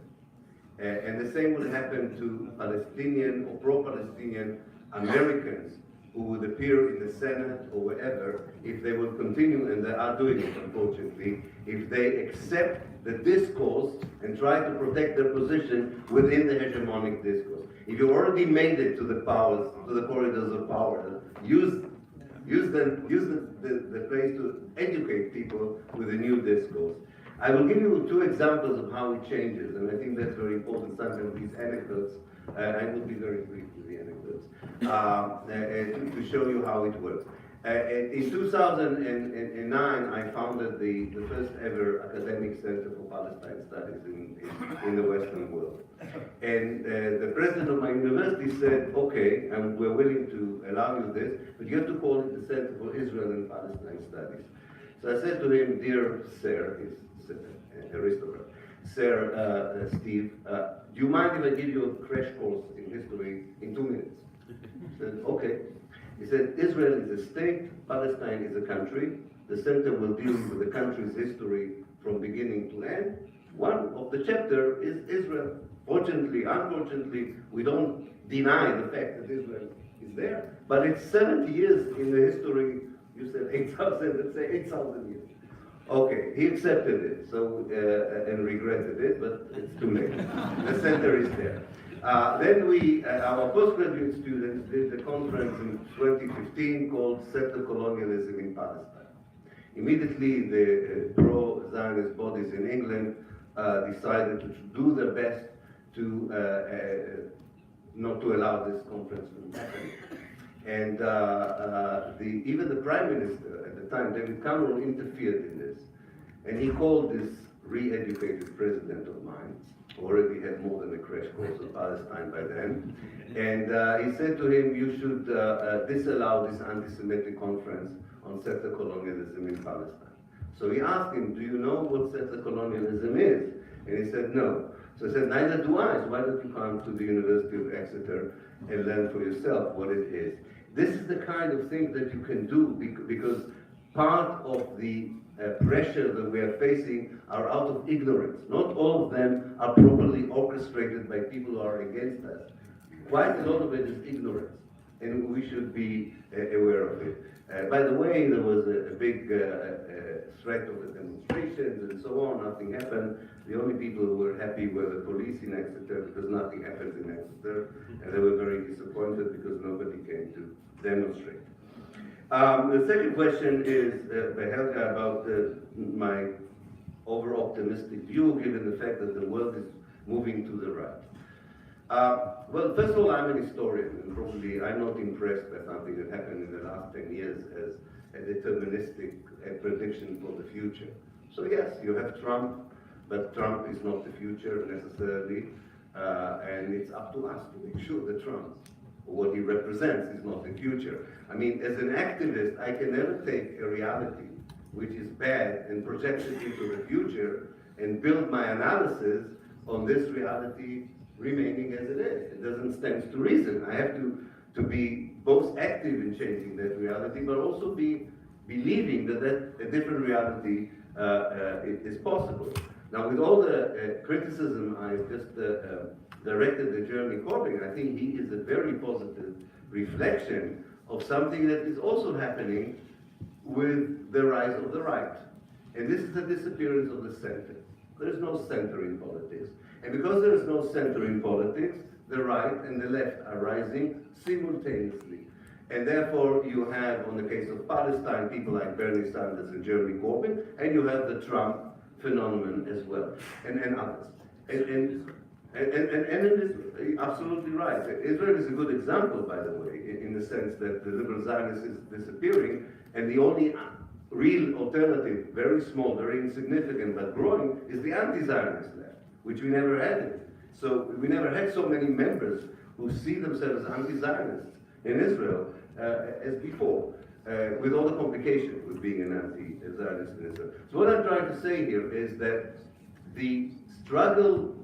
And the same will happen to Palestinian or pro-Palestinian Americans who would appear in the Senate or wherever if they will continue, and they are doing it unfortunately, if they accept the discourse and try to protect their position within the hegemonic discourse. If you already made it to the powers, to the corridors of power, use the place to educate people with a new discourse. I will give you two examples of how it changes, and I think that's very important. Sometimes these anecdotes, I will be very brief with the anecdotes, to show you how it works. In 2009, I founded the first ever academic center for Palestine studies in the Western world. And the president of my university said, okay, and we're willing to allow you this, but you have to call it the Center for Israel and Palestine Studies. So I said to him, dear sir, he's an aristocrat, Sir Steve, do you mind if I give you a crash course in history in 2 minutes? I said, okay. He said, Israel is a state, Palestine is a country. The center will deal with the country's history from beginning to end. One of the chapter is Israel. Fortunately, unfortunately, we don't deny the fact that Israel is there, but it's 70 years in the history. You said 8,000, let's say 8,000 years. Okay, he accepted it, so and regretted it, but it's too late. The center is there. Then our postgraduate students did a conference in 2015 called Settler Colonialism in Palestine. Immediately, the pro-Zionist bodies in England decided to do their best to not to allow this conference from happening. And even the Prime Minister at the time, David Cameron, interfered in this. And he called this re-educated president of mine, who already had more than a crash course of Palestine by then. And he said to him, you should disallow this anti-Semitic conference on settler colonialism in Palestine. So he asked him, do you know what settler colonialism is? And he said, no. So he said, neither do I. So why don't you come to the University of Exeter and learn for yourself what it is? This is the kind of thing that you can do because part of the pressure that we are facing are out of ignorance. Not all of them are properly orchestrated by people who are against us. Quite a lot of it is ignorance, and we should be aware of it. By the way, there was a big threat of the demonstrations and so on. Nothing happened. The only people who were happy were the police in Exeter because nothing happened in Exeter, and they were very disappointed because nobody came to demonstrate. The second question is by Helga about my over-optimistic view, given the fact that the world is moving to the right. Well, first of all, I'm an historian, and probably I'm not impressed by something that happened in the last 10 years as a deterministic prediction for the future. So yes, you have Trump, but Trump is not the future necessarily, and it's up to us to make sure that Trump, or what he represents, is not the future. I mean, as an activist, I can never take a reality which is bad and project it into the future and build my analysis on this reality remaining as it is. It doesn't stand to reason. I have to be both active in changing that reality, but also be believing that a different reality is possible. Now, with all the criticism I've just directed at Jeremy Corbyn, I think he is a very positive reflection of something that is also happening with the rise of the right. And this is the disappearance of the center. There is no center in politics. And because there is no center in politics, the right and the left are rising simultaneously. And therefore, you have, on the case of Palestine, people like Bernie Sanders and Jeremy Corbyn, and you have the Trump phenomenon as well, and others. And it is absolutely right. Israel is a good example, by the way, in the sense that the liberal Zionist is disappearing, and the only real alternative, very small, very insignificant, but growing, is the anti-Zionist left, which we never had. So we never had so many members who see themselves anti-Zionists in Israel as before, with all the complications with being an anti-Zionist in Israel. So what I'm trying to say here is that the struggle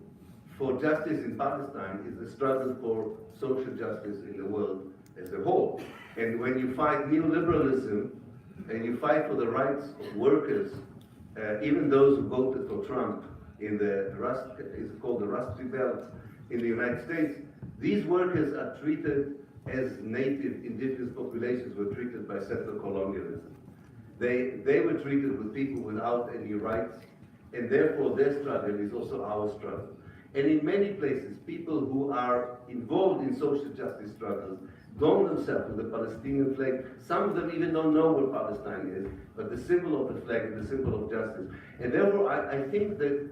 for justice in Palestine is the struggle for social justice in the world as a whole. And when you fight neoliberalism and you fight for the rights of workers, even those who voted for Trump in the Rust, it's called the Rust Belt in the United States, these workers are treated as native indigenous populations were treated by settler colonialism. They were treated with people without any rights, and therefore their struggle is also our struggle. And in many places, people who are involved in social justice struggles adorn themselves with the Palestinian flag. Some of them even don't know what Palestine is, but the symbol of the flag is the symbol of justice. And therefore, I think that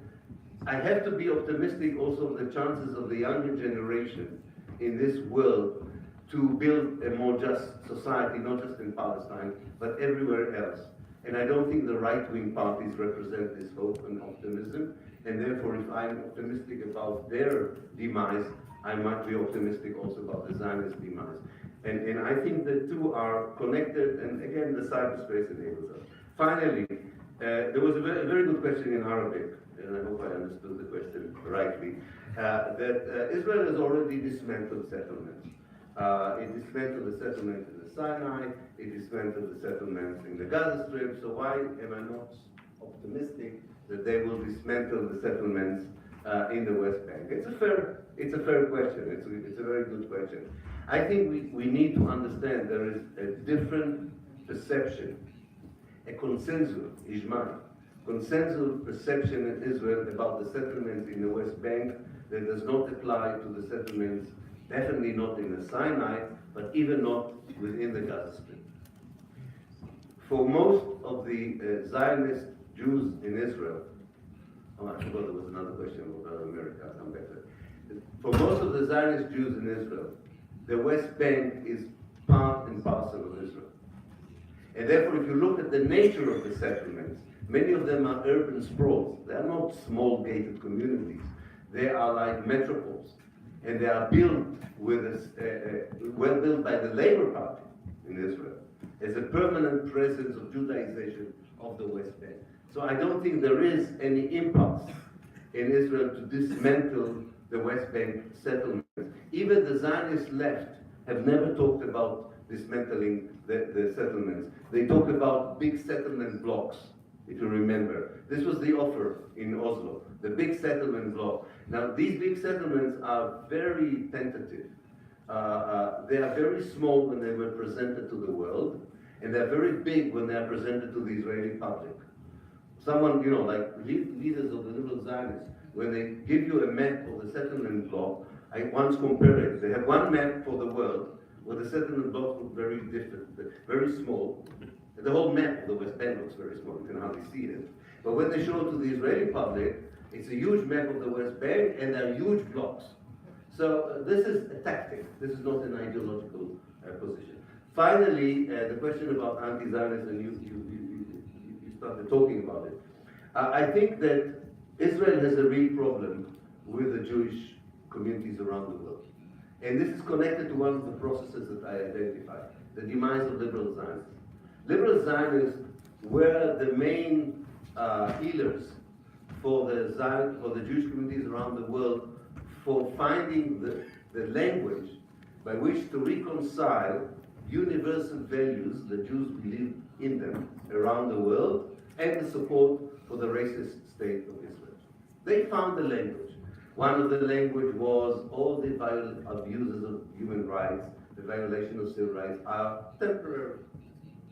I have to be optimistic also of the chances of the younger generation in this world to build a more just society, not just in Palestine, but everywhere else. And I don't think the right-wing parties represent this hope and optimism. And therefore, if I'm optimistic about their demise, I might be optimistic also about the Zionist demise. And I think the two are connected, and again, the cyberspace enables us. Finally, there was a very good question in Arabic, and I hope I understood the question rightly, that Israel has already dismantled settlements. It dismantled the settlements in the Sinai, it dismantled the settlements in the Gaza Strip, so why am I not optimistic that they will dismantle the settlements in the West Bank? It's a fair question. It's a very good question. I think we need to understand there is a different perception, a consensus, ijma, consensus perception in Israel about the settlements in the West Bank that does not apply to the settlements, definitely not in the Sinai, but even not within the Gaza Strip. For most of the Zionist Jews in Israel, I forgot there was another question about America, I'll come back to that. For most of the Zionist Jews in Israel, the West Bank is part and parcel of Israel. And therefore, if you look at the nature of the settlements, many of them are urban sprawls. They are not small gated communities. They are like metropoles. And they are built with well built by the Labour Party in Israel as a permanent presence of Judaization of the West Bank. So I don't think there is any impulse in Israel to dismantle the West Bank settlements. Even the Zionist left have never talked about dismantling the settlements. They talk about big settlement blocks, if you remember. This was the offer in Oslo, the big settlement block. Now, these big settlements are very tentative. They are very small when they were presented to the world, and they're very big when they are presented to the Israeli public. Someone, you know, like leaders of the liberal Zionists, when they give you a map of the settlement block, I once compared it. They have one map for the world, where the settlement blocks look very different, very small. The whole map of the West Bank looks very small, you can hardly see it. But when they show it to the Israeli public, it's a huge map of the West Bank, and they're huge blocks. So this is a tactic. This is not an ideological position. Finally, the question about anti-Zionism, you started talking about it. I think that Israel has a real problem with the Jewish communities around the world. And this is connected to one of the processes that I identified, the demise of liberal Zionists. Liberal Zionists were the main healers for the Jewish communities around the world for finding the language by which to reconcile universal values the Jews believe in them around the world and the support for the racist state of Israel. They found the language. One of the language was all the violent abuses of human rights, the violation of civil rights are temporary.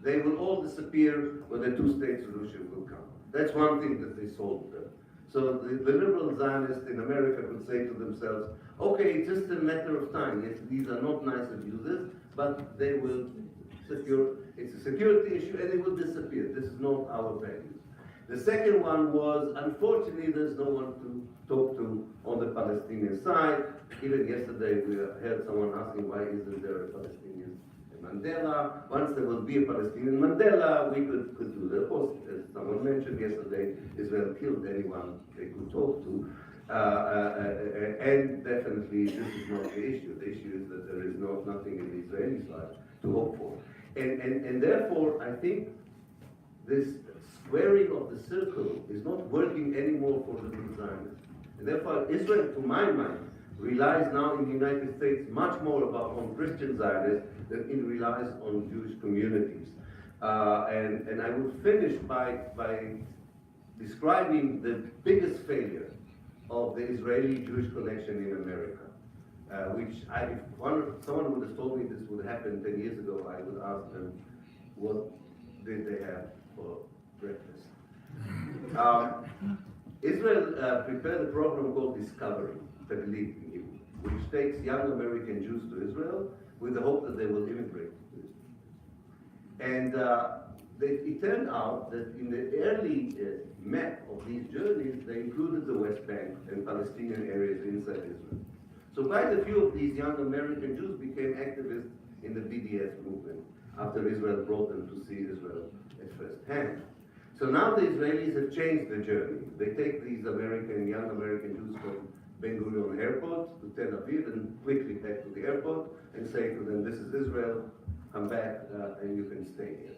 They will all disappear when the two-state solution will come. That's one thing that they solved them. So the liberal Zionists in America could say to themselves, okay, it's just a matter of time. Yes, these are not nice abuses, but they will secure, it's a security issue and they will disappear. This is not our values. The second one was, unfortunately, there's no one to talk to on the Palestinian side. Even yesterday, we heard someone asking, why isn't there a Palestinian Mandela? Once there will be a Palestinian Mandela, we could do that. Of course, as someone mentioned yesterday, Israel killed anyone they could talk to. And definitely, this is not the issue. The issue is that there is nothing in the Israeli side to hope for. And therefore, I think this squaring of the circle is not working anymore for the Zionists. And therefore, Israel, to my mind, relies now in the United States much more on Christian Zionists than it relies on Jewish communities. And I will finish by describing the biggest failure of the Israeli-Jewish connection in America, which if someone would have told me this would happen 10 years ago, I would ask them, what did they have for breakfast? Israel prepared a program called Discovery, which takes young American Jews to Israel with the hope that they will immigrate to Israel. And it turned out that in the early map of these journeys, they included the West Bank and Palestinian areas inside Israel. So quite a few of these young American Jews became activists in the BDS movement after Israel brought them to see Israel at first hand. So now the Israelis have changed the journey. They take these young American Jews from Ben Gurion Airport to Tel Aviv and quickly back to the airport and say to them, this is Israel, come back and you can stay here.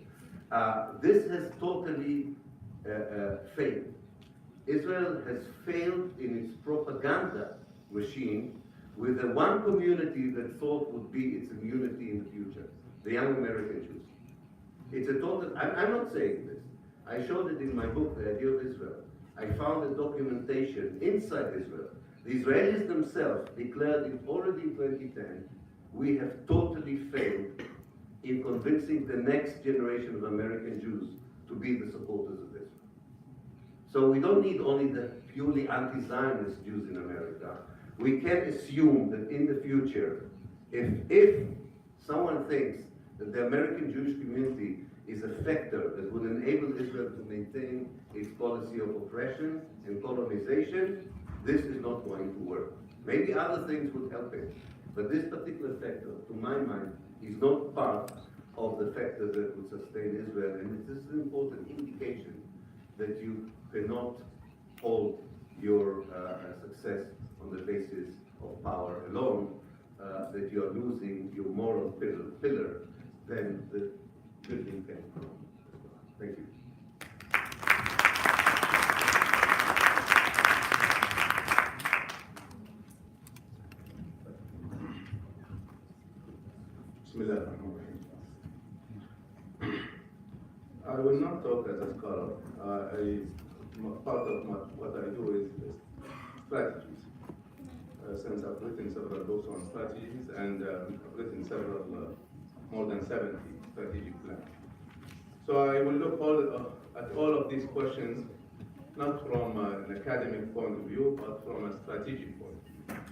This has totally failed. Israel has failed in its propaganda machine with the one community that thought would be its immunity in the future, the young American Jews. It's a total, I'm not saying this. I showed it in my book, The Idea of Israel. I found the documentation inside Israel. The Israelis themselves declared already in 2010, we have totally failed in convincing the next generation of American Jews to be the supporters of Israel. So we don't need only the purely anti-Zionist Jews in America. We can assume that in the future, if someone thinks that the American Jewish community is a factor that would enable Israel to maintain its policy of oppression and colonization, this is not going to work. Maybe other things would help it, but this particular factor, to my mind, is not part of the factors that would sustain Israel, and this is an important indication that you cannot hold your success on the basis of power alone, that you are losing your moral pillar, then the building can come. Thank you. I will not talk as a scholar. Part of what I do is strategies. Since I've written several books on strategies, and I've written several, more than 70 strategic plans. So I will look at all of these questions, not from an academic point of view, but from a strategic point of view.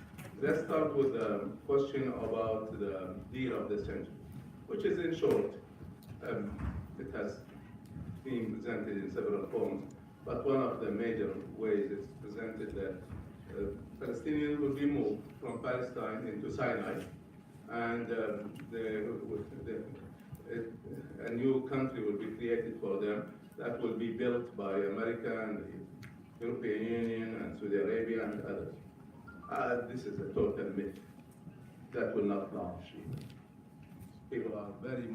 Let's start with the question about the deal of the century, which is in short, it has been presented in several forms, but one of the major ways it's presented that Palestinians will be moved from Palestine into Sinai, and a new country will be created for them that will be built by America and the European Union and Saudi Arabia and others. This is a total myth that will not launch. People are very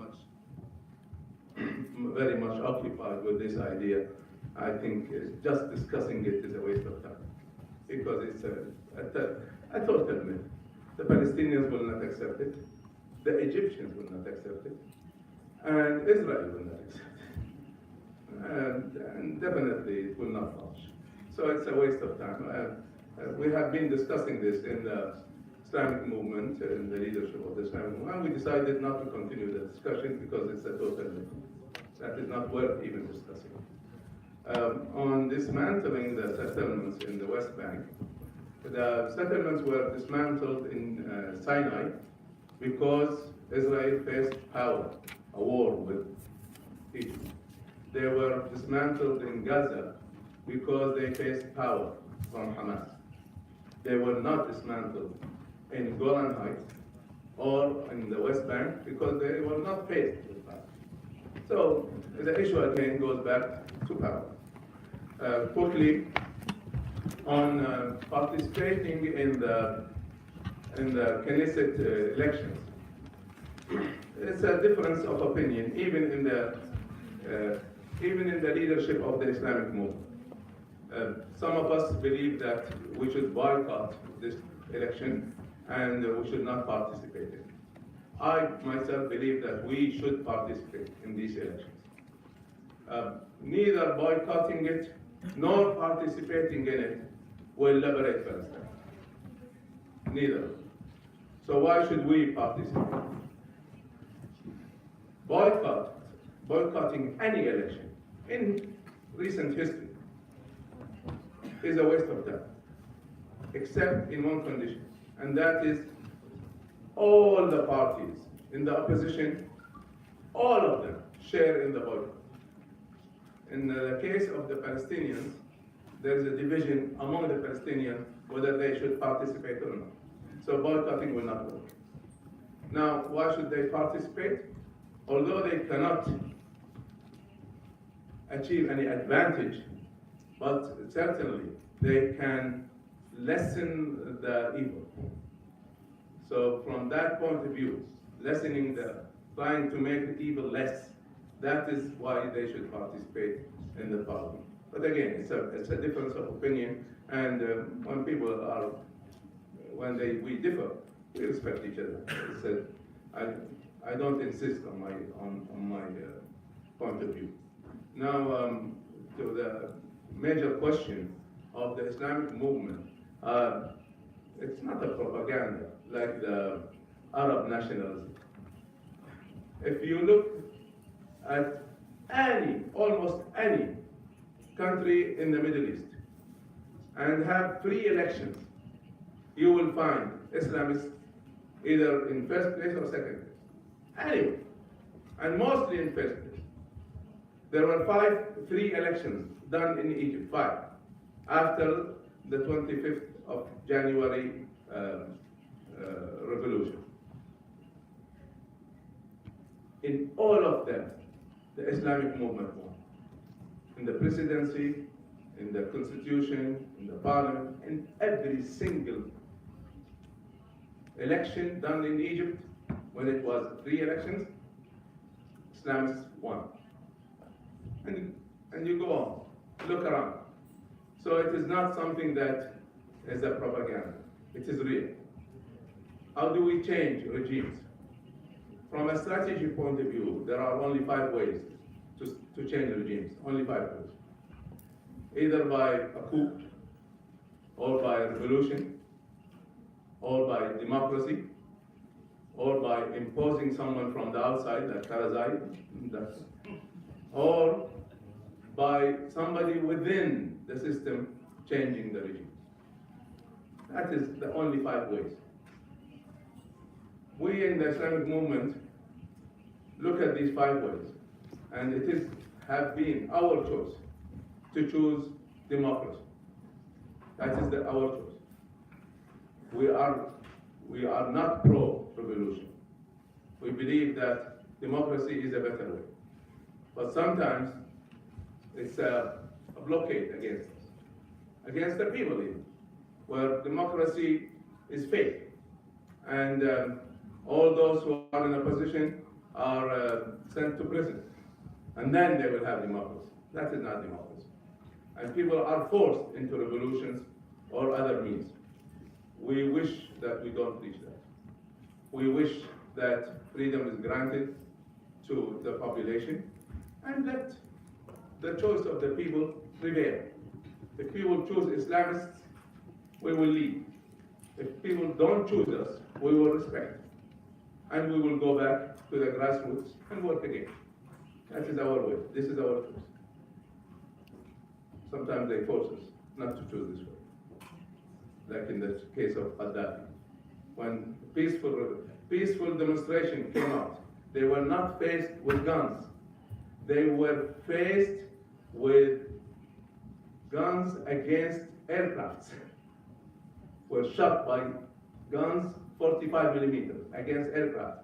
much occupied with this idea. I think just discussing it is a waste of time, because it's a total myth. The Palestinians will not accept it, the Egyptians will not accept it, and Israel will not accept it. And definitely it will not launch. So it's a waste of time. We have been discussing this in the Islamic movement, in the leadership of the Islamic movement, and we decided not to continue the discussion because it's a total myth. That is not worth even discussing. On dismantling the settlements in the West Bank, the settlements were dismantled in Sinai because Israel faced power, a war with Egypt. They were dismantled in Gaza because they faced power from Hamas. They were not dismantled in Golan Heights or in the West Bank because they were not faced with power. So the issue again goes back to power. Quickly, on participating in the Knesset elections, it's a difference of opinion, even in the leadership of the Islamic movement. Some of us believe that we should boycott this election and we should not participate in it. I myself believe that we should participate in these elections. Neither boycotting it nor participating in it will liberate Palestine. Neither. So why should we participate? Boycotting any election in recent history is a waste of time, except in one condition, and that is all the parties in the opposition, all of them share in the boycott. In the case of the Palestinians, there is a division among the Palestinians whether they should participate or not. So boycotting will not work. Now, why should they participate? Although they cannot achieve any advantage, but certainly they can lessen the evil. So from that point of view, trying to make the evil less, that is why they should participate in the parliament. But again, it's a difference of opinion, and we differ, we respect each other. I don't insist on my point of view. Now, to the major question of the Islamic movement, it's not a propaganda like the Arab nationalism. If you look at almost any country in the Middle East and have free elections, you will find Islamists either in first place or second place. Anyway, and mostly in first place. There were 5 free elections done in Egypt, 5, after the 25th of January revolution. In all of them, the Islamic movement won. In the presidency, in the constitution, in the parliament, in every single election done in Egypt, when it was free elections, Islamists won. And you go on, look around. So it is not something that is a propaganda. It is real. How do we change regimes? From a strategy point of view, there are only 5 ways to change regimes, only 5 ways. Either by a coup, or by a revolution, or by democracy, or by imposing someone from the outside, like Karzai, or by somebody within the system changing the regime. That is the only 5 ways. We in the Islamic movement look at these 5 ways, and it have been our choice to choose democracy. That is our choice. We are not pro-revolution. We believe that democracy is a better way. But sometimes it's a blockade against us, against the people even, where democracy is fake. And all those who are in a position are sent to prison. And then they will have democracy. That is not democracy. And people are forced into revolutions or other means. We wish that we don't reach that. We wish that freedom is granted to the population and that the choice of the people prevail. If people choose Islamists, we will lead. If people don't choose us, we will respect. And we will go back to the grassroots and work again. That is our way. This is our choice. Sometimes they force us not to choose this way. Like in the case of Gaddafi. When peaceful demonstration came out, they were not faced with guns. They were faced with guns against aircrafts. Were shot by guns 45 millimeters against aircraft.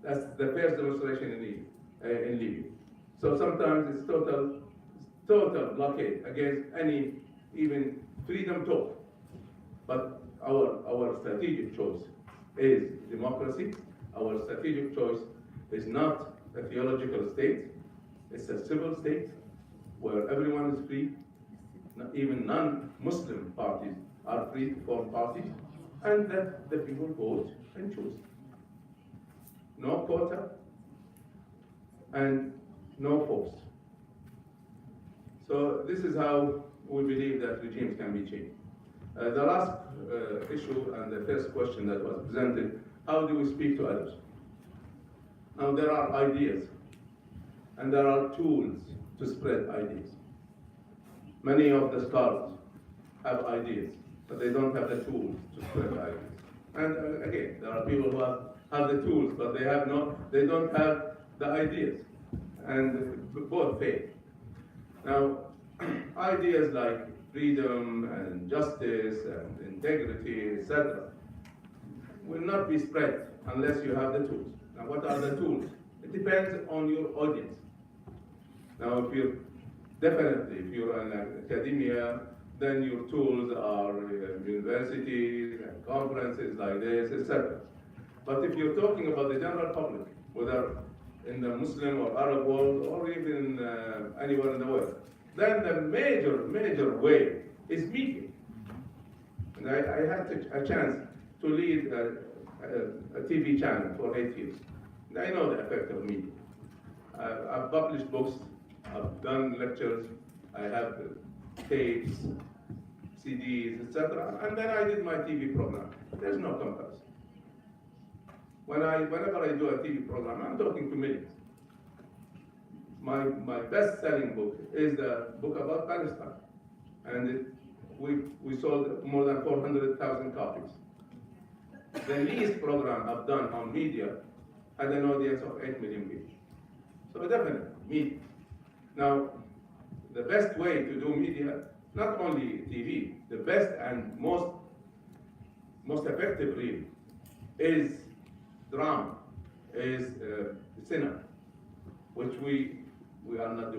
That's the first demonstration in Libya. So sometimes it's total blockade against any even freedom talk. But our strategic choice is democracy. Our strategic choice is not a theological state. It's a civil state where everyone is free. Even non-Muslim parties are free to form parties, and that the people vote and choose. No quota and no force. So this is how we believe that regimes can be changed. The last issue and the first question that was presented, how do we speak to others? Now there are ideas and there are tools to spread ideas. Many of the scholars have ideas, but they don't have the tools to spread ideas. And again, there are people who have the tools, but they don't have the ideas. And both fail. Now, ideas like freedom and justice and integrity, etc., will not be spread unless you have the tools. Now, what are the tools? It depends on your audience. Now, if you're in academia, then your tools are universities and conferences like this, etc. But if you're talking about the general public, whether in the Muslim or Arab world or even anywhere in the world, then the major way is media. And I had a chance to lead a TV channel for 8 years. And I know the effect of media. I've published books, I've done lectures, I have tapes, CDs, etc. And then I did my TV program. There's no comparison. Whenever I do a TV program, I'm talking to millions. my best-selling book is the book about Palestine, and we sold more than 400,000 copies. The least program I've done on media had an audience of 8 million people. So definitely, media. Now, the best way to do media, not only TV, the best and most effective really is drama, is cinema, which we are not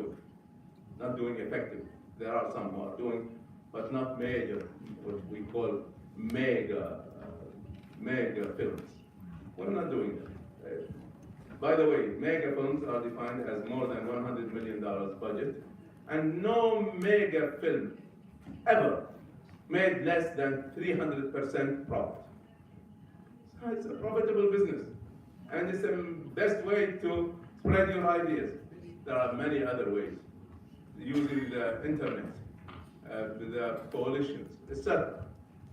doing effectively. There are some who are doing, but not major, what we call mega films. We're not doing that. By the way, mega films are defined as more than $100 million budget, and no mega film ever made less than 300% profit. So it's a profitable business, and it's the best way to spread your ideas. There are many other ways, using the internet, the coalitions, etc.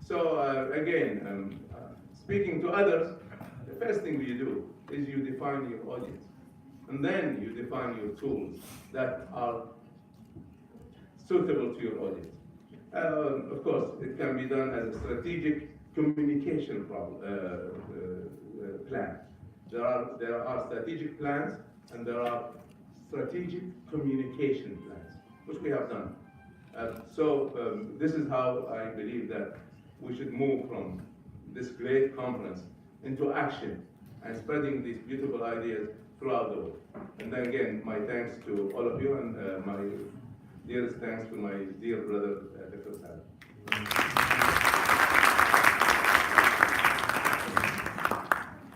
So again, speaking to others, the first thing you do is you define your audience, and then you define your tools that are suitable to your audience. Of course, it can be done as a strategic communication plan. There are strategic plans, and there are strategic communication plans, which we have done. This is how I believe that we should move from this great conference into action and spreading these beautiful ideas throughout the world. And then again, my thanks to all of you, and my dearest thanks to my dear brother, Dr. Saad.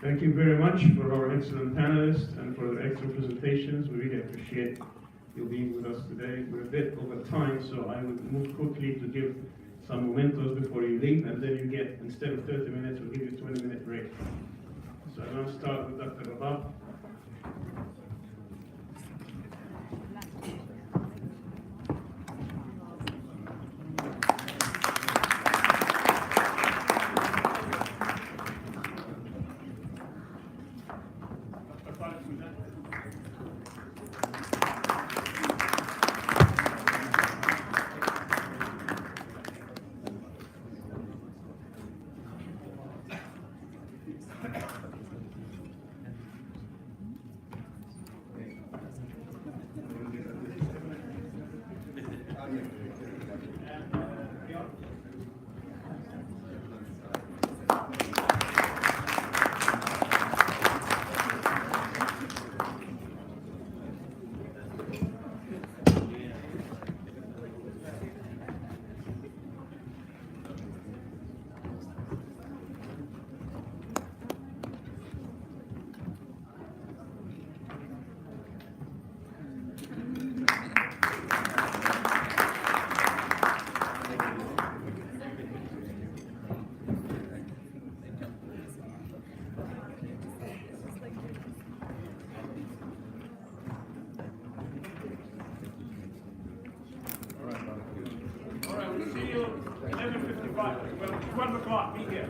Thank you very much for our excellent panelists and for their excellent presentations. We really appreciate you being with us today. We're a bit over time, so I would move quickly to give some mementos before you leave, and then you get, instead of 30 minutes, we'll give you a 20-minute break. So I'm going to start with Dr. Rabab. All right, we'll see you 11:55. 12 o'clock, be here.